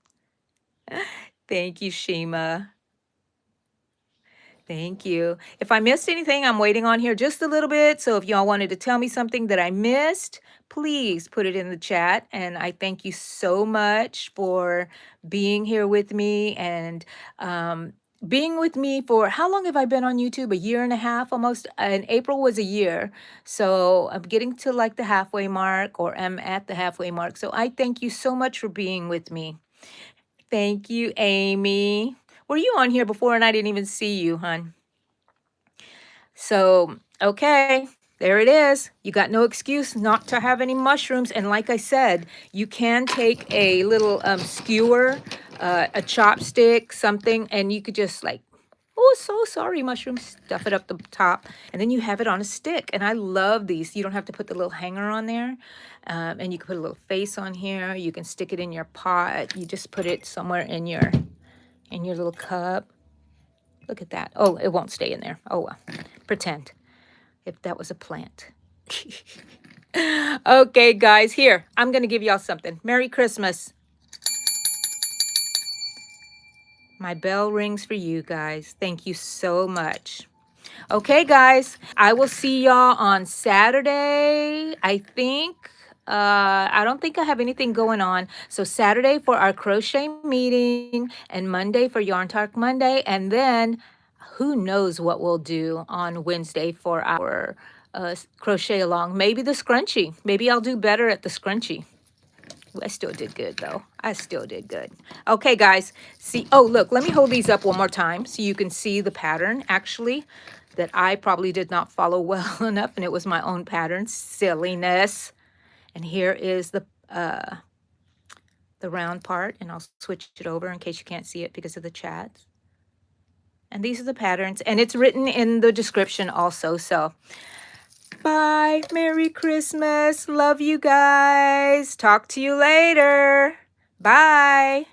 Thank you, Shima. Thank you. If I missed anything, I'm waiting on here just a little bit. So if y'all wanted to tell me something that I missed, please put it in the chat. And I thank you so much for being here with me and being with me for how long have I been on YouTube? A year and a half almost. And April was a year. So I'm getting to like the halfway mark, or I'm at the halfway mark. So I thank you so much for being with me. Thank you, Amy. Were you on here before and I didn't even see you, hon? So, okay, there it is. You got no excuse not to have any mushrooms. And like I said, you can take a little skewer, a chopstick, something, and you could just like, oh, so sorry, mushrooms, stuff it up the top, and then you have it on a stick. And I love these. You don't have to put the little hanger on there. And you can put a little face on here. You can stick it in your pot. You just put it somewhere in your little cup. Look at that. Oh, it won't stay in there. Oh, well. Pretend if that was a plant. Okay, guys, here. I'm going to give y'all something. Merry Christmas. My bell rings for you guys. Thank you so much. Okay, guys, I will see y'all on Saturday, I think. I don't think I have anything going on. So Saturday for our crochet meeting and Monday for Yarn Talk Monday. And then who knows what we'll do on Wednesday for our crochet along. Maybe the scrunchie. Maybe I'll do better at the scrunchie. I still did good, though. I still did good. Okay, guys. See, oh, look, let me hold these up one more time so you can see the pattern, actually, that I probably did not follow well enough, and it was my own pattern. Silliness. And here is the round part, and I'll switch it over in case you can't see it because of the chat. And these are the patterns, and it's written in the description also, so... Bye. Merry Christmas. Love you guys. Talk to you later. Bye.